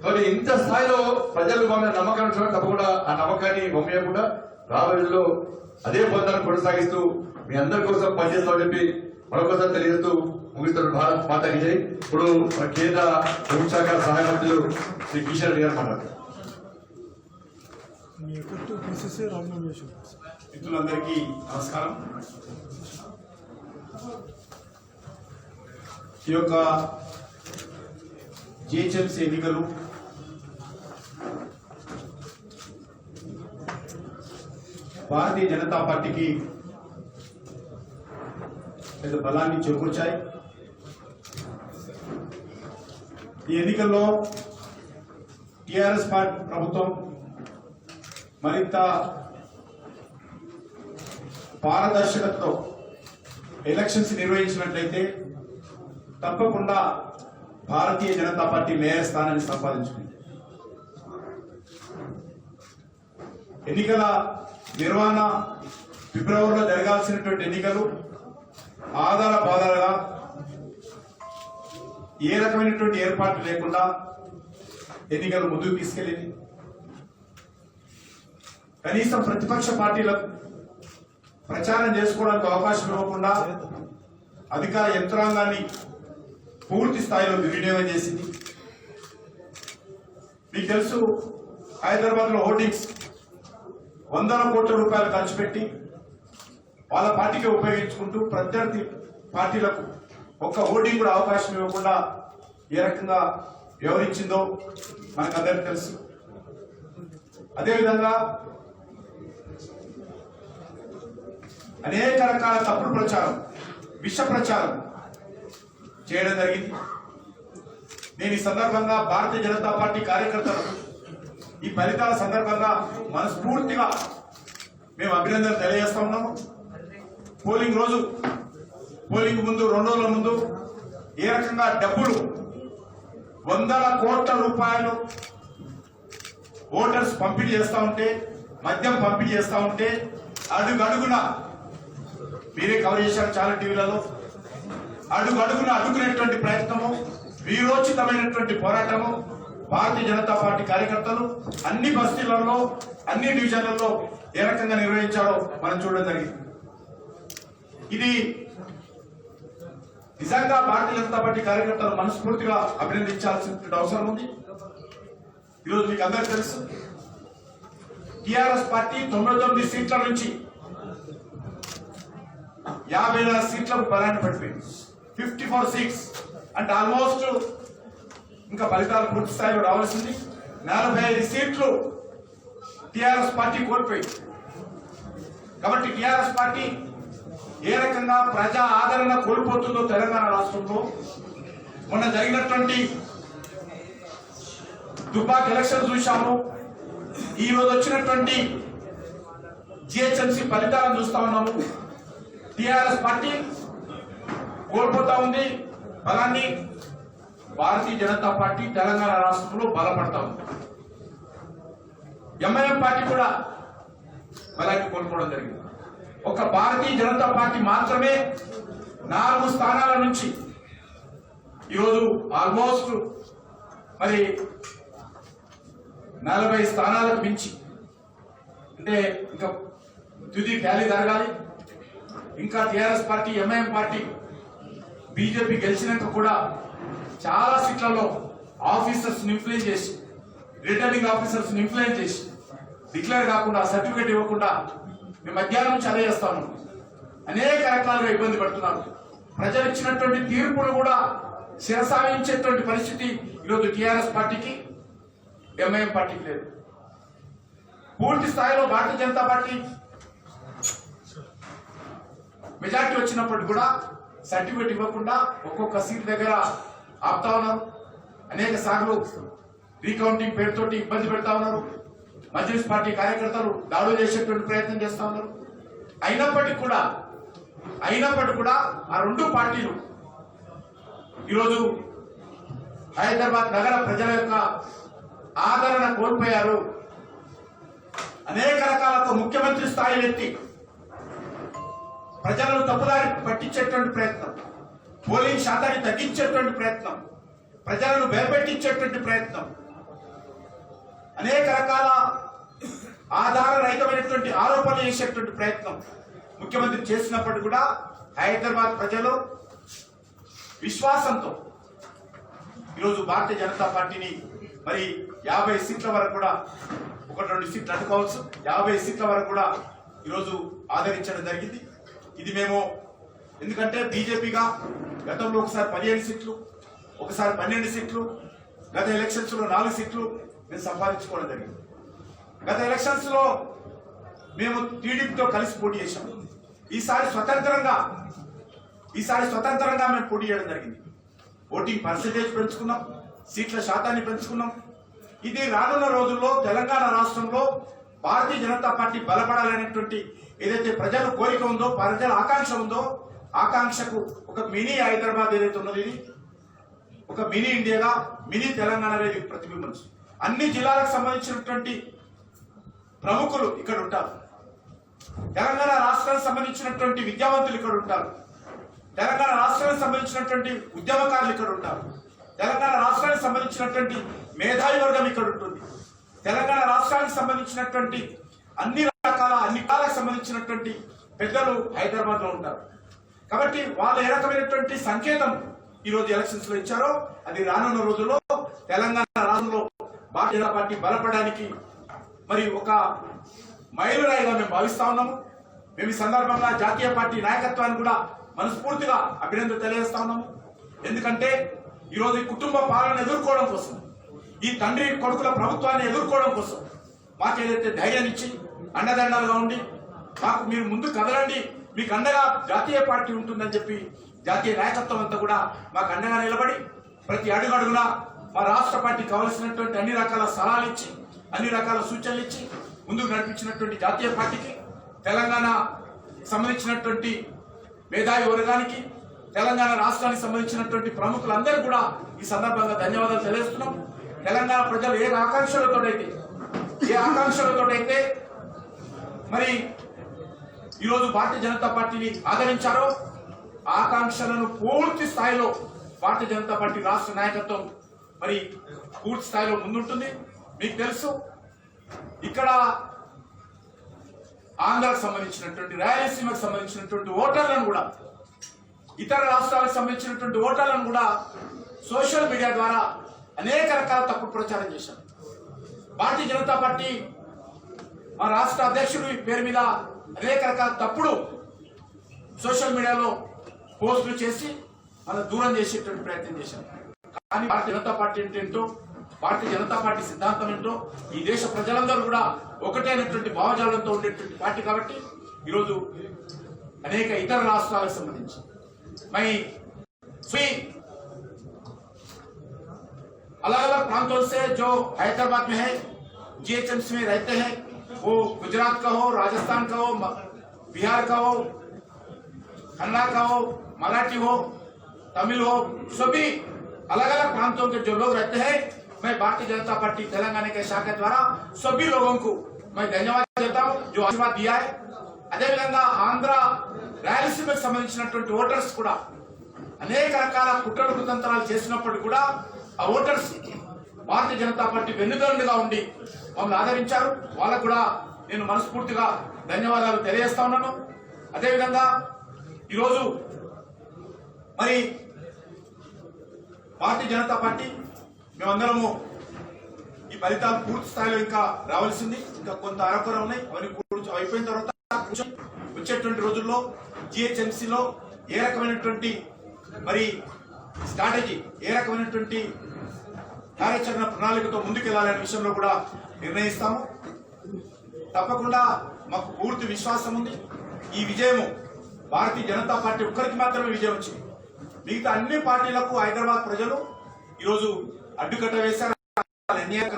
కాబట్టి ఇంత స్థాయిలో ప్రజలు మమ్మల్ని నమ్మకం ఉంచడం తప్పకుండా ఆ నమ్మకాన్ని మమ్మేయకుండా రాబోయేలో అదే పొందాన్ని కొనసాగిస్తూ మీ అందరి కోసం పనిచేస్తామని చెప్పి మరొకసారి తెలియజేస్తూ ముగిస్తున్న భారత్ మాతాకి జై. ఇప్పుడు మన కేంద్ర హోంశాఖ సహాయ మంత్రులు శ్రీ కిషన్ రెడ్డి గారు మాట్లాడతారు. మిత్రులందరికీ నమస్కారం. ఈ యొక్క జిహెచ్ఎంసీ ఎన్నికలు భారతీయ జనతా పార్టీకి పెద్ద బలాన్ని చేకూర్చాయి. ఈ ఎన్నికల్లో టిఆర్ఎస్ పార్టీ ప్రభుత్వం మరింత పారదర్శకతతో ఎలక్షన్స్ నిర్వహించినట్లయితే తప్పకుండా భారతీయ జనతా పార్టీ మేయర్ స్థానాన్ని సంపాదించుకుంది. ఎన్నికల నిర్వహణ ఫిబ్రవరిలో జరగాల్సినటువంటి ఎన్నికలు ఆధార బాధాలుగా ఏ రకమైనటువంటి ఏర్పాట్లు లేకుండా ఎన్నికలు ముందుకు తీసుకెళ్ళింది. కనీసం ప్రతిపక్ష పార్టీలకు ప్రచారం చేసుకోవడానికి అవకాశం ఇవ్వకుండా అధికార యంత్రాంగాన్ని పూర్తి స్థాయిలో దుర్వినియోగం చేసింది. మీకు తెలుసు, హైదరాబాద్ లో హోర్డింగ్స్ 100 కోట్ల రూపాయలు ఖర్చు పెట్టి వాళ్ళ పార్టీకి ఉపయోగించుకుంటూ ప్రత్యర్థి పార్టీలకు ఒక్క హోర్డింగ్ కూడా అవకాశం ఇవ్వకుండా ఏ రకంగా వ్యవహరించిందో మనకందరికీ తెలుసు. అదేవిధంగా అనేక రకాల తప్పుడు ప్రచారం, విష ప్రచారం చేయడం జరిగింది. నేను ఈ సందర్భంగా భారతీయ జనతా పార్టీ కార్యకర్తలు ఈ ఫలితాల సందర్భంగా మనస్ఫూర్తిగా మేము అభినందనలు తెలియజేస్తా ఉన్నాము. పోలింగ్ రోజు, పోలింగ్ ముందు 2 రోజుల ముందు ఏ రకంగా డబ్బులు 100 కోట్ల రూపాయలు ఓటర్స్ పంపిణీ చేస్తా ఉంటే, మద్యం పంపిణీ చేస్తా ఉంటే అడుగడుగున మీరే కవర్ చేశారు చాలా టీవీలలో. అడుగడుగున అడ్డుకునేటువంటి ప్రయత్నము, వీరోచితమైనటువంటి పోరాటము భారతీయ జనతా పార్టీ కార్యకర్తలు అన్ని బస్తీలలో, అన్ని డివిజన్లలో ఏ రకంగా నిర్వహించారో మనం చూడడం జరిగింది. ఇది నిజంగా భారతీయ జనతా పార్టీ కార్యకర్తలు మనస్ఫూర్తిగా అభినందించాల్సిన అవసరం ఉంది. ఈరోజు మీకు అందరికీ తెలుసు, టిఆర్ఎస్ పార్టీ 99 సీట్ల నుంచి 54 సీట్లకు బలాన్ని పడిపోయింది. 54 సీట్స్ అంటే ఆల్మోస్ట్ ఇంకా ఫలితాలు పూర్తి స్థాయిలో రావాల్సింది. 45 సీట్లు టిఆర్ఎస్ పార్టీ కోల్పోయింది. కాబట్టి టిఆర్ఎస్ పార్టీ ఏ రకంగా ప్రజా ఆదరణ కోల్పోతుందో తెలంగాణ రాష్ట్రంలో మొన్న జరిగినటువంటి దుబ్బాక్ ఎలక్షన్ చూశాము. ఈ రోజు వచ్చినటువంటి జిహెచ్ఎంసీ ఫలితాలను చూస్తా ఉన్నాము. టిఆర్ఎస్ పార్టీ కోల్పోతా ఉంది బలాన్ని. భారతీయ జనతా పార్టీ తెలంగాణ రాష్ట్రంలో బలపడతా ఉంది. ఎంఐఎం పార్టీ కూడా బలాన్ని కోల్పోవడం జరిగింది. ఒక భారతీయ జనతా పార్టీ మాత్రమే 4 స్థానాల నుంచి ఈరోజు ఆల్మోస్ట్ మరి 40 స్థానాలకు మించి, అంటే ఇంకా తుది ర్యాలీ జరగాలి. ఇంకా TRS party, MIM party, BJP గెలిచినాక కూడా చాలా సీట్లలో ఆఫీసర్స్ ఇన్ఫ్లుయెన్స్ చేసి, రిటర్నింగ్ ఆఫీసర్స్ ఇన్ఫ్లుయెన్స్ చేసి డిక్లేర్ కాకుండా, సర్టిఫికేట్ ఇవ్వకుండా మేము మధ్యాహ్నం నుంచి అదే చేస్తాము. అనేక రకాలుగా ఇబ్బంది పడుతున్నారు. ప్రజలు ఇచ్చినటువంటి తీర్పును కూడా శిరసావించేటువంటి పరిస్థితి ఈరోజు టీఆర్ఎస్ పార్టీకి, ఎంఐఎం పార్టీకి లేదు. పూర్తి స్థాయిలో భారతీయ జనతా పార్టీ మెజార్టీ వచ్చినప్పటికీ కూడా సర్టిఫికేట్ ఇవ్వకుండా ఒక్కొక్క సీట్ దగ్గర ఆపుతా ఉన్నారు. అనేక సార్లు రీకౌంటింగ్ పేరుతోటి ఇబ్బంది పెడతా ఉన్నారు. మజ్లిస్ పార్టీ కార్యకర్తలు దాడులు చేసేటువంటి ప్రయత్నం చేస్తా ఉన్నారు. అయినప్పటికీ కూడా ఆ 2 పార్టీలు ఈరోజు హైదరాబాద్ నగర ప్రజల యొక్క ఆదరణ కోల్పోయారు. అనేక రకాలతో ముఖ్యమంత్రి స్థాయి వ్యక్తి ప్రజలను తప్పుదారి పట్టించేటువంటి ప్రయత్నం, పోలింగ్ శాతాన్ని తగ్గించేటువంటి ప్రయత్నం, ప్రజలను భయపెట్టించేటువంటి ప్రయత్నం, అనేక రకాల ఆధారరహితమైనటువంటి ఆరోపణలు చేసేటువంటి ప్రయత్నం ముఖ్యమంత్రి చేసినప్పటికీ కూడా హైదరాబాద్ ప్రజలు విశ్వాసంతో ఈరోజు భారతీయ జనతా పార్టీని మరి 50 సీట్ల వరకు కూడా, 1-2 సీట్లు అడ్డుకోవచ్చు, 50 సీట్ల వరకు కూడా ఈరోజు ఆదరించడం జరిగింది. ఇది మేము ఎందుకంటే బీజేపీగా గతంలో ఒకసారి 15 సీట్లు, ఒకసారి 12 సీట్లు, గత ఎలక్షన్స్ లో 4 సీట్లు మేము సంపాదించుకోవడం జరిగింది. గత ఎలక్షన్స్ లో మేము టీడీపీతో కలిసి పోటీ చేశాం. ఈసారి స్వతంత్రంగా మేము పోటీ చేయడం జరిగింది. ఓటింగ్ పర్సెంటేజ్ పెంచుకున్నాం, సీట్ల శాతాన్ని పెంచుకున్నాం. ఇది రానున్న రోజుల్లో తెలంగాణ రాష్ట్రంలో భారతీయ జనతా పార్టీ బలపడాలనేటువంటి ఏదైతే ప్రజల కోరిక ఉందో, ప్రజల ఆకాంక్ష ఉందో, ఆకాంక్షకు ఒక మినీ హైదరాబాద్ ఏదైతే ఉన్నది, ఇది ఒక మినీ ఇండియాగా, మినీ తెలంగాణ అనేది ప్రతిబింబించు. అన్ని జిల్లాలకు సంబంధించినటువంటి ప్రముఖులు ఇక్కడ ఉంటారు. తెలంగాణ రాష్ట్రానికి సంబంధించినటువంటి విద్యావంతులు ఇక్కడ ఉంటారు. తెలంగాణ రాష్ట్రానికి సంబంధించినటువంటి ఉద్యమకారులు ఇక్కడ ఉంటారు. తెలంగాణ రాష్ట్రానికి సంబంధించినటువంటి మేధావి వర్గం ఇక్కడ ఉంటుంది. తెలంగాణ రాష్ట్రానికి సంబంధించినటువంటి అన్ని కాలకు సంబంధించినటువంటి పెద్దలు హైదరాబాద్ లో ఉంటారు. కాబట్టి వాళ్ళు ఏ రకమైనటువంటి సంకేతం ఈ రోజు ఎలక్షన్స్ లో ఇచ్చారో అది రానున్న రోజుల్లో తెలంగాణ రాష్ట్రంలో భారతీయ జనతా పార్టీ బలపడడానికి మరి ఒక మైలురాయిగా మేము భావిస్తా ఉన్నాము. మేము ఈ సందర్భంగా జాతీయ పార్టీ నాయకత్వాన్ని కూడా మనస్ఫూర్తిగా అభినందన తెలియజేస్తా ఉన్నాము. ఎందుకంటే ఈరోజు ఈ కుటుంబ పాలన ఎదుర్కోవడం కోసం, ఈ తండ్రి కొడుకుల ప్రభుత్వాన్ని ఎదుర్కోవడం కోసం మాకు ఏదైతే ధైర్యాన్ని ఇచ్చి అండదండలుగా ఉండి మాకు మీరు ముందు కదలండి, మీకు అండగా జాతీయ పార్టీ ఉంటుందని చెప్పి జాతీయ నాయకత్వం అంతా కూడా మాకు అండగా నిలబడి ప్రతి అడుగడుగునా మా రాష్ట్ర పార్టీ కావలసినటువంటి అన్ని రకాల సలహాలు ఇచ్చి, అన్ని రకాల సూచనలు ఇచ్చి ముందుకు నడిపించినటువంటి జాతీయ పార్టీకి, తెలంగాణ సంబంధించినటువంటి మేధావి వర్గానికి, తెలంగాణ రాష్ట్రానికి సంబంధించినటువంటి ప్రముఖులందరూ కూడా ఈ సందర్భంగా ధన్యవాదాలు తెలియజేస్తున్నాం. తెలంగాణ ప్రజలు ఏ ఆకాంక్షలతోటైతే మరి ఈరోజు భారతీయ జనతా పార్టీని ఆదరించారో ఆకాంక్షలను పూర్తి స్థాయిలో భారతీయ జనతా పార్టీ రాష్ట్ర నాయకత్వం మరి పూర్తి స్థాయిలో ముందుంటుంది. మీకు తెలుసు, ఇక్కడ ఆంధ్రాకు సంబంధించినటువంటి, రాయలసీమకు సంబంధించినటువంటి ఓటర్లను కూడా, ఇతర రాష్ట్రాలకు సంబంధించినటువంటి ఓటర్లను కూడా సోషల్ మీడియా ద్వారా అనేక రకాల తప్పుడు ప్రచారం చేశారు. భారతీయ జనతా పార్టీ మా రాష్ట్ర అధ్యక్షుడి పేరు మీద అనేక రకాల తప్పుడు సోషల్ మీడియాలో పోస్టులు చేసి మన దూరం చేసేటువంటి ప్రయత్నం చేశారు. కానీ భారతీయ జనతా పార్టీ అంటే ఏంటో, భారతీయ జనతా పార్టీ సిద్ధాంతం ఏంటో ఈ దేశ ప్రజలందరూ కూడా ఒకటైనటువంటి భావజాలంతో ఉండేటువంటి పార్టీ. కాబట్టి ఈరోజు అనేక ఇతర రాష్ట్రాలకు సంబంధించి अलग अलग प्रांतों से जो हैदराबाद में है, जीएचएमसी में रहते हैं, वो गुजरात का हो, राजस्थान का हो, बिहार का हो, कन्नड़ का हो, मराठी हो, तमिल हो, सभी अलग अलग प्रांतों के जो लोग रहते हैं, मैं भारतीय जनता पार्टी तेलंगाना के शाखा द्वारा सभी लोगों को मैं धन्यवाद देता हूँ जो आशीर्वाद दिया है. అదేవిధంగా ఆంధ్ర రాయలసీమ బీజేపీకి సంబంధించినటువంటి ఓటర్స్ కూడా అనేక రకాల కుట్రలు కుతంత్రాలు చేసినప్పుడు కూడా ఆ ఓటర్స్ భారతీయ జనతా పార్టీ వెన్నుదన్నుగా ఉండి మమ్మల్ని ఆదరించారు. వాళ్ళకు కూడా నేను మనస్ఫూర్తిగా ధన్యవాదాలు తెలియజేస్తా ఉన్నాను. అదేవిధంగా ఈరోజు మరి భారతీయ జనతా పార్టీ మేమందరము ఈ ఫలితాలు పూర్తి స్థాయిలో ఇంకా రావాల్సింది, ఇంకా కొంత అరకొర ఉన్నాయి. అవన్నీ అయిపోయిన తర్వాత వచ్చేటువంటి రోజుల్లో జిహెచ్ఎంసీలో ఏ రకమైనటువంటి మరి స్ట్రాటజీ, ఏ రకమైనటువంటి కార్యాచరణ ప్రణాళికతో ముందుకెళ్లాలనే విషయంలో కూడా నిర్ణయిస్తాము. తప్పకుండా మాకు పూర్తి విశ్వాసం ఉంది. ఈ విజయము భారతీయ జనతా పార్టీ ఒక్కరికి మాత్రమే విజయం వచ్చింది. మిగతా అన్ని పార్టీలకు హైదరాబాద్ ప్రజలు ఈరోజు అడ్డుకట్ట వేశారు.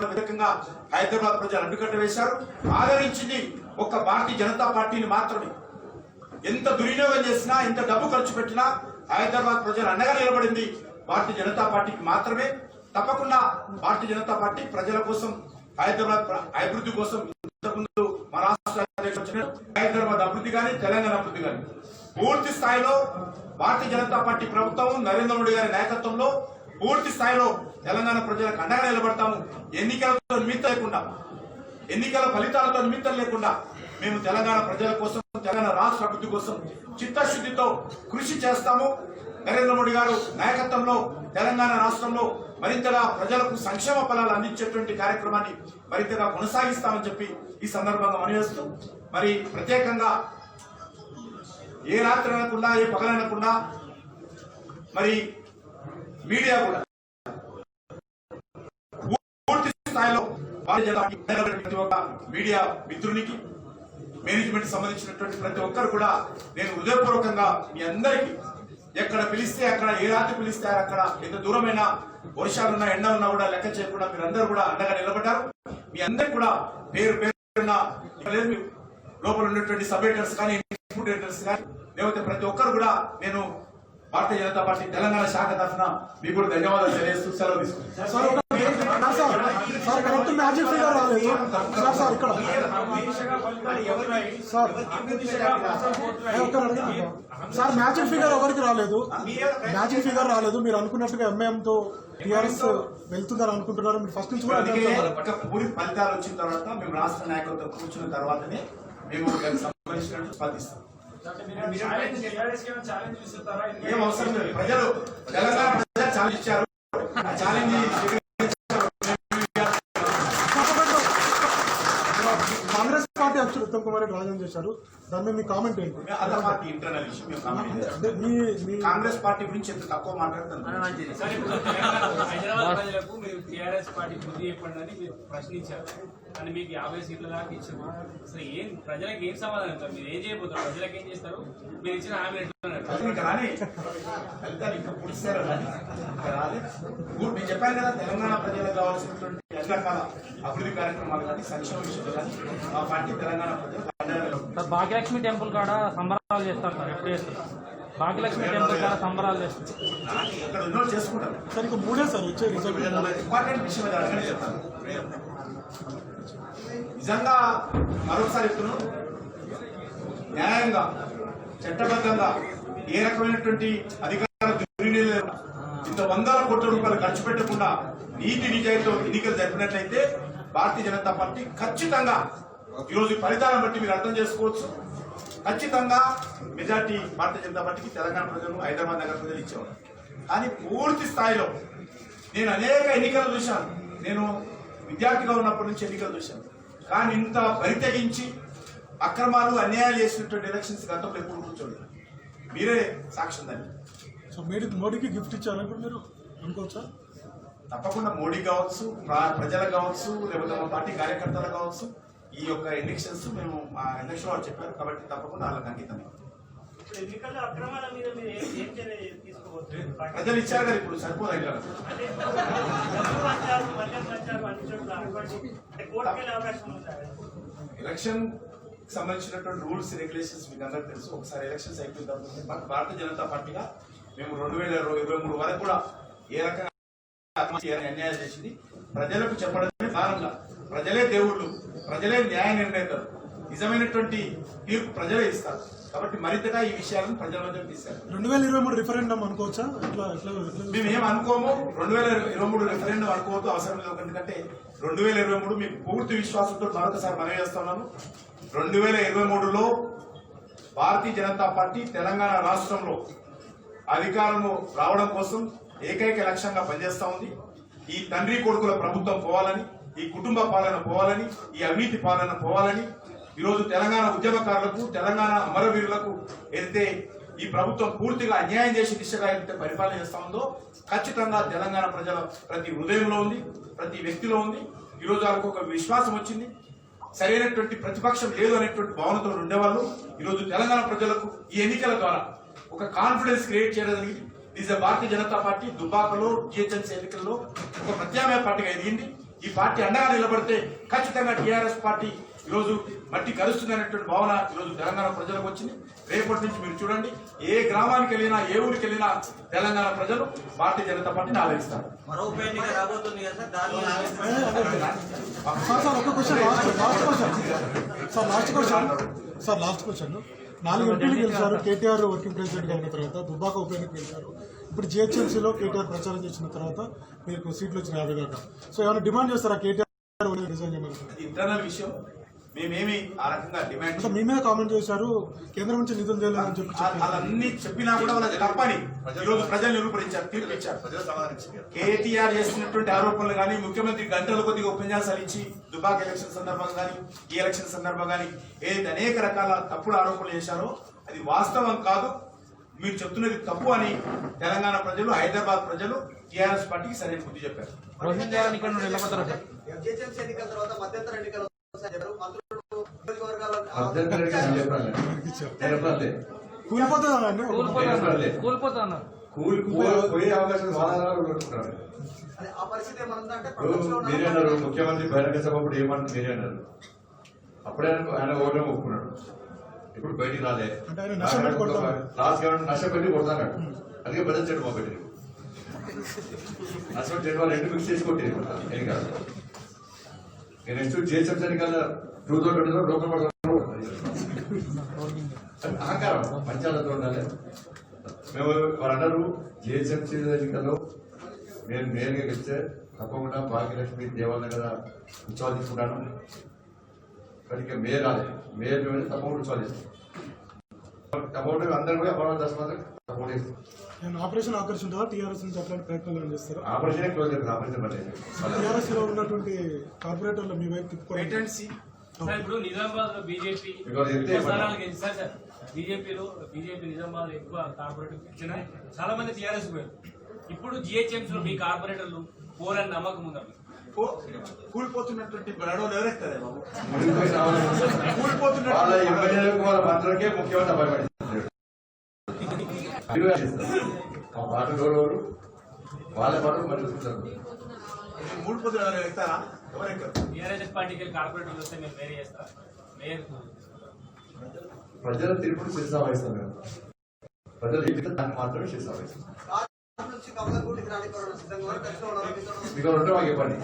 వ్యతిరేకంగా హైదరాబాద్ ప్రజలు అడ్డుకట్ట వేశారు. ఆదరించింది ఒక్క భారతీయ జనతా పార్టీని మాత్రమే. ఎంత దుర్వినియోగం చేసినా, ఎంత డబ్బు ఖర్చు పెట్టినా హైదరాబాద్ ప్రజలు అండగా నిలబడింది భారతీయ జనతా పార్టీకి మాత్రమే. తప్పకుండా భారతీయ జనతా పార్టీ ప్రజల కోసం, హైదరాబాద్ అభివృద్ధి కోసం ఇంతకుముందు మా రాష్ట్ర అధ్యక్షుడు హైదరాబాద్ అభివృద్ధి కానీ, తెలంగాణ అభివృద్ధి కానీ పూర్తి స్థాయిలో భారతీయ జనతా పార్టీ ప్రభుత్వం నరేంద్ర మోడీ గారి నాయకత్వంలో పూర్తి స్థాయిలో తెలంగాణ ప్రజలకు అండగా నిలబడతాము. ఎన్నికలతో నిమిత్తం లేకుండా, ఎన్నికల ఫలితాలతో నిమిత్తం లేకుండా మేము తెలంగాణ ప్రజల కోసం, తెలంగాణ రాష్ట్ర అభివృద్ధి కోసం చిత్తశుద్ధితో కృషి చేస్తాము. నరేంద్ర మోడీ గారు నాయకత్వంలో తెలంగాణ రాష్ట్రంలో మరింతగా ప్రజలకు సంక్షేమ ఫలాలు అందించేటువంటి కార్యక్రమాన్ని మరింతగా కొనసాగిస్తామని చెప్పి ఈ సందర్భంగా మనవేస్తూ, మరి ప్రత్యేకంగా ఏ రాత్రి అనకుండా, ఏ పగలనకుండా మరి మీడియా కూడా పూర్తి స్థాయిలో ప్రతి ఒక్క మీడియా మిత్రునికి, మేనేజ్మెంట్ సంబంధించినటువంటి ప్రతి ఒక్కరు కూడా నేను హృదయపూర్వకంగా మీ అందరికీ, ఎక్కడ పిలిస్తే అక్కడ, ఏ రాత్రి పిలిస్తే అక్కడ, ఎంత దూరమైన వర్షాలున్నా, ఎండ ఉన్నా కూడా లెక్క చేయకుండా మీరందరూ కూడా అండగా నిలబడ్డారు. మీ అందరికి కూడా పేరు పేరున్న లోపల ఉన్నటువంటి సబ్ ఎడిటర్స్ కానీ, ఇన్పుట్ ఎడిటర్స్ కానీ, లేకపోతే ప్రతి ఒక్కరు కూడా నేను భారతీయ జనతా పార్టీ తెలంగాణ శాఖ తరఫున మీకు కూడా ధన్యవాదాలు తెలియజేస్తూ సెలవు తీసుకుంటాను. సార్ మ్యాచింగ్ ఫిగర్ ఎవరికి రాలేదు, మ్యాచింగ్ ఫిగర్ రాలేదు. మీరు అనుకున్నట్టుగా ఎంఐఎంతో టీఆర్ఎస్ వెళ్తుందని అనుకుంటున్నారు. మీరు ఫస్ట్ నుంచి కూడా పూర్తి ఫలితాలు వచ్చిన తర్వాత మేము రాష్ట్ర నాయకులతో కూర్చున్న తర్వాతనే మేము సంబంధించినట్టు స్పందిస్తాం. ఏం అవసరం లేదు. ప్రజలు, తెలంగాణ ప్రజలు ఛాలెంజ్ ఇచ్చారు. ఆ ఛాలెంజ్ కాంగ్రెస్ పార్టీ అధ్యక్షుడు ఉత్తమ్ కుమార్ రెడ్డి రాజీనామా చేశారు. దాని మీద మీ కామెంట్ ఏంటి? Other party internal issue. మేము కామెంట్ కాంగ్రెస్ పార్టీ గురించి ఎంత తక్కువ మాట్లాడుతున్నాం. హైదరాబాద్ ప్రజలకు మీరు టీఆర్ఎస్ పార్టీ బుద్ధి చెప్పండి అని మీరు ప్రశ్నించారు. అని మీకు 50 సీట్ల దాకా ఇచ్చారు. అసలు ఏం ప్రజలకు ఏం సమాధానం ఇస్తారు? మీరు ఏం చేయబోతారు? ప్రజలకు ఏం చేస్తారు? మీరు ఇచ్చిన హామీలు నేను చెప్పాను కదా, తెలంగాణ ప్రజలకు కావాల్సినటువంటి అన్ని రకాల అభివృద్ధి కార్యక్రమాలు కానీ, సంక్షేమ విషయాలు కానీ మా పార్టీ తెలంగాణ ప్రజలు. భాగ్యలక్ష్మి టెంపుల్ కాడ సంబరాలు చేస్తారు సార్, ఎప్పుడు చేస్తారు? భాగ్యలక్ష్మి టెంపుల్ కాడ సంబరాలు చేస్తారు. ఇక్కడ ఉన్నో చేసుకుంటారు. సార్ ఇంకా 3 సార్ వచ్చే రిజల్ట్. ఇంపార్టెంట్ విషయం అడగనే చెప్తాను. నిజంగా మరొకసారి చెప్తున్నాను, న్యాయంగా, చట్టబద్ధంగా ఏ రకమైనటువంటి అధికార దుర్వినియోగం, ఇంత 100 కోట్ల రూపాయలు ఖర్చు పెట్టకుండా నీతి నిజాయితీతో ఎన్నికలు జరిపినట్లయితే భారతీయ జనతా పార్టీ ఖచ్చితంగా, ఈరోజు ఫలితాలను బట్టి మీరు అర్థం చేసుకోవచ్చు, ఖచ్చితంగా మెజార్టీ భారతీయ జనతా పార్టీకి తెలంగాణ ప్రజలు, హైదరాబాద్ నగర ప్రజలు ఇచ్చేవారు. కానీ పూర్తి స్థాయిలో నేను అనేక ఎన్నికలు చూశాను. నేను విద్యార్థిగా ఉన్నప్పటి నుంచి ఎన్నికలు చూశాను. కానీ ఇంత బరి తెగించి అక్రమాలు, అన్యాయాలు చేసినటువంటి ఎలక్షన్స్ గతంలో ఎప్పుడు కూర్చోండి. మీరే సాక్ష్యం దాన్ని. సో మోడీకి గిఫ్ట్ ఇచ్చారనుకుంటే మీరు అనుకోవచ్చా? తప్పకుండా మోడీ కావచ్చు, ప్రజలకు కావచ్చు, లేకపోతే మా పార్టీ కార్యకర్తలు కావచ్చు, ఈ యొక్క ఎలక్షన్స్ మేము మా ఎలక్షన్ వాళ్ళు చెప్పారు కాబట్టి తప్పకుండా వాళ్ళకి అంకితం. ప్రజలు ఇచ్చారు కదా, ఇప్పుడు సరిపోదు కదా. ఎలక్షన్ సంబంధించినటువంటి రూల్స్, రెగ్యులేషన్స్ మీకు అందరికీ తెలుసు. ఒకసారి ఎలక్షన్స్ అయిపోయిన తర్వాత భారతీయ జనతా పార్టీగా మేము 2023 వరకు కూడా ఏ రకంగా అన్యాయం చేసింది ప్రజలకు చెప్పడమే కారణంగా, ప్రజలే దేవుళ్ళు, ప్రజలే న్యాయ నిర్ణేతలు. నిజమైనటువంటి తీర్పు ప్రజలే ఇస్తారు. కాబట్టి మరింతగా ఈ విషయాలను ప్రజల మధ్య తీశారు. 2023 రిఫరెండం అనుకోవచ్చా? ఎట్లా ఎట్లా మేము ఏం అనుకోము. 2023 రెఫరెండం అనుకోవద్దు, అవసరం లేదు. ఎందుకంటే 2023 మీకు పూర్తి విశ్వాసంతో మరొకసారి మనవి చేస్తున్నాను. 2023లో భారతీయ జనతా పార్టీ తెలంగాణ రాష్ట్రంలో అధికారము రావడం కోసం ఏకైక లక్ష్యంగా పనిచేస్తా ఉంది. ఈ తండ్రి కొడుకుల ప్రభుత్వం పోవాలని, ఈ కుటుంబ పాలన పోవాలని, ఈ అవినీతి పాలన పోవాలని, ఈరోజు తెలంగాణ ఉద్యమకారులకు, తెలంగాణ అమరవీరులకు ఏదైతే ఈ ప్రభుత్వం పూర్తిగా అన్యాయం చేసే దిశగా ఏదైతే పరిపాలన చేస్తా ఉందో ఖచ్చితంగా తెలంగాణ ప్రజల ప్రతి హృదయంలో ఉంది, ప్రతి వ్యక్తిలో ఉంది. ఈరోజు వాళ్ళకు ఒక విశ్వాసం వచ్చింది. సరైనటువంటి ప్రతిపక్షం లేదు అనేటువంటి భావనతో ఉండేవాళ్ళు ఈరోజు తెలంగాణ ప్రజలకు ఈ ఎన్నికల ద్వారా ఒక కాన్ఫిడెన్స్ క్రియేట్ చేయడానికి భారతీయ జనతా పార్టీ దుబ్బాకలో జిహెచ్ఎంసీ ఎన్నికల్లో ఒక ప్రత్యామ్నాయ పార్టీగా ఎదిగింది. ఈ పార్టీ అండగా నిలబడితే ఖచ్చితంగా టీఆర్ఎస్ పార్టీ ఈరోజు మట్టి కలుస్తుందనేటువంటి భావన ఈరోజు తెలంగాణ ప్రజలకు వచ్చింది. రేపటి నుంచి మీరు చూడండి, ఏ గ్రామానికి వెళ్ళినా, ఏ ఊరికి వెళ్ళినా తెలంగాణ ప్రజలు భారతీయ జనతా పార్టీని ఆదరిస్తారు. మరో ఉప ఎన్నిక రాబోతుంది కదా సార్ లాస్ట్ క్వశ్చన్ 4 ఎంపీలు గెలిచారు. కేటీఆర్ వర్కింగ్ ప్రెసిడెంట్ గా ఉన్న తర్వాత దుబ్బాక ఉప ఎన్నిక గెలిచారు. ఇప్పుడు జిహెచ్ఎంసీలో కేటీఆర్ ప్రచారం చేసిన తర్వాత మీకు సీట్లు వచ్చిన 50 దాకా. సో ఏమైనా డిమాండ్ చేస్తారా కేటీఆర్ రిజైన్ చేయమని? ఇంటర్నల్ విషయం, మేమేమి ఆ రకంగా డిమాండ్ మీ మీద కామెంట్ చేశారు, కేంద్రం నుంచి నిధులు చేయాలని చెప్పి వాళ్ళన్నీ చెప్పినా కూడా వాళ్ళకి తప్పని ఈరోజు ప్రజలు నిరూపించారు, తీర్పు ఇచ్చారు. కేటీఆర్ చేస్తున్నటువంటి ఆరోపణలు కానీ, ముఖ్యమంత్రి గంటల కొద్దిగా ఉపన్యాసాలు ఇచ్చి దుబాక్ ఎలక్షన్ సందర్భంగా కానీ, ఈ ఎలక్షన్ సందర్భంగా కానీ ఏదైతే అనేక రకాల తప్పుడు ఆరోపణలు చేశారో అది వాస్తవం కాదు. మీరు చెప్తున్నది తప్పు అని తెలంగాణ ప్రజలు, హైదరాబాద్ ప్రజలు టీఆర్ఎస్ పార్టీకి సరైన బుద్ధి చెప్పారు. పోయే అవకాశం మీరే అన్నారు. ముఖ్యమంత్రి బహిరంగ సభ అప్పుడు ఏమన్నా మీరే అన్నారు. అప్పుడే ఆయన ఓటమి ఒప్పుకున్నాడు. ఇప్పుడు బయటికి రాలే. లాస్ట్ గవర్నమెంట్ నష్టపెట్టి కొడతాడు. అందుకే బదల్ చెడు మా పెట్టి నష్టం చెడు వాళ్ళు 2 మిక్స్ చేసి కొట్టేది ఏం కాదు. నేను నెక్స్ట్ జిహెచ్ఎంసీ ఎన్నికల్లో 2020 లోకల్ పడతాను. అహంకారం పంచాలతో ఉండాలి. మేము వారు అన్నారు జిహెచ్ఎంసీ ఎన్నికల్లో నేను మేలుగా గెలిస్తే తప్పకుండా భాగ్యలక్ష్మి దేవాలయం కదా ఉత్సవాలు తీసుకుంటాను. కానీ ఇక మేలు రాలేదు. మేలు తప్పకుండా ఉత్సవాలు ఇస్తాం. అమౌంట్ అందరూ కూడా అమౌంట్ 10 మంది సపోర్ట్ చేస్తాం. ఆపరేషన్ ఆకర్షింటుందా? టీఆర్ఎస్ నుంచి అట్లాంటి ప్రయత్నాలు చేస్తారు? ఆపరేషన్ క్లోజ్ అవుతుంది. ఆపరేషన్ పర్లేదు. టీఆర్ఎస్ లో ఉన్నటువంటి కార్పొరేటర్లు మీ వైపు తిప్పుకోవాలి. ఇప్పుడు నిజామాబాద్ లో బీజేపీ బీజేపీ నిజామాబాద్ ఎక్కువ కార్పొరేటర్ ఇచ్చిన చాలా మంది టీఆర్ఎస్ పోయారు. ఇప్పుడు జిహెచ్ఎంసీ లో మీ కార్పొరేటర్లు పోరని నమ్మకం ఉందా? కూలిపోతున్నటువంటి గడవలు ఎవరెక్తారే బాబు? వాళ్ళ ఎమ్మెల్యేలకు వాళ్ళ మంత్రులకే ముఖ్యమంత్రి భయపడిస్తారు. మా పాట గౌరవాలు వాళ్ళ పాటలు మర్చిపోతారు. మూడిపోతులు ఎవరు ఎక్కుతారా? ఎవరెక్తారు? టీఆర్ఎస్ పార్టీకి కార్పొరేటర్లు వస్తే మీరు వేరే చేస్తారా? మేయర్ ప్రజల తీర్పును శిరసా వహిస్తాం. మేము ప్రజలు చెప్పితే దాన్ని మాత్రమే శిరసా వహిస్తాం. మీకు ఉంటే మాకు చెప్పండి.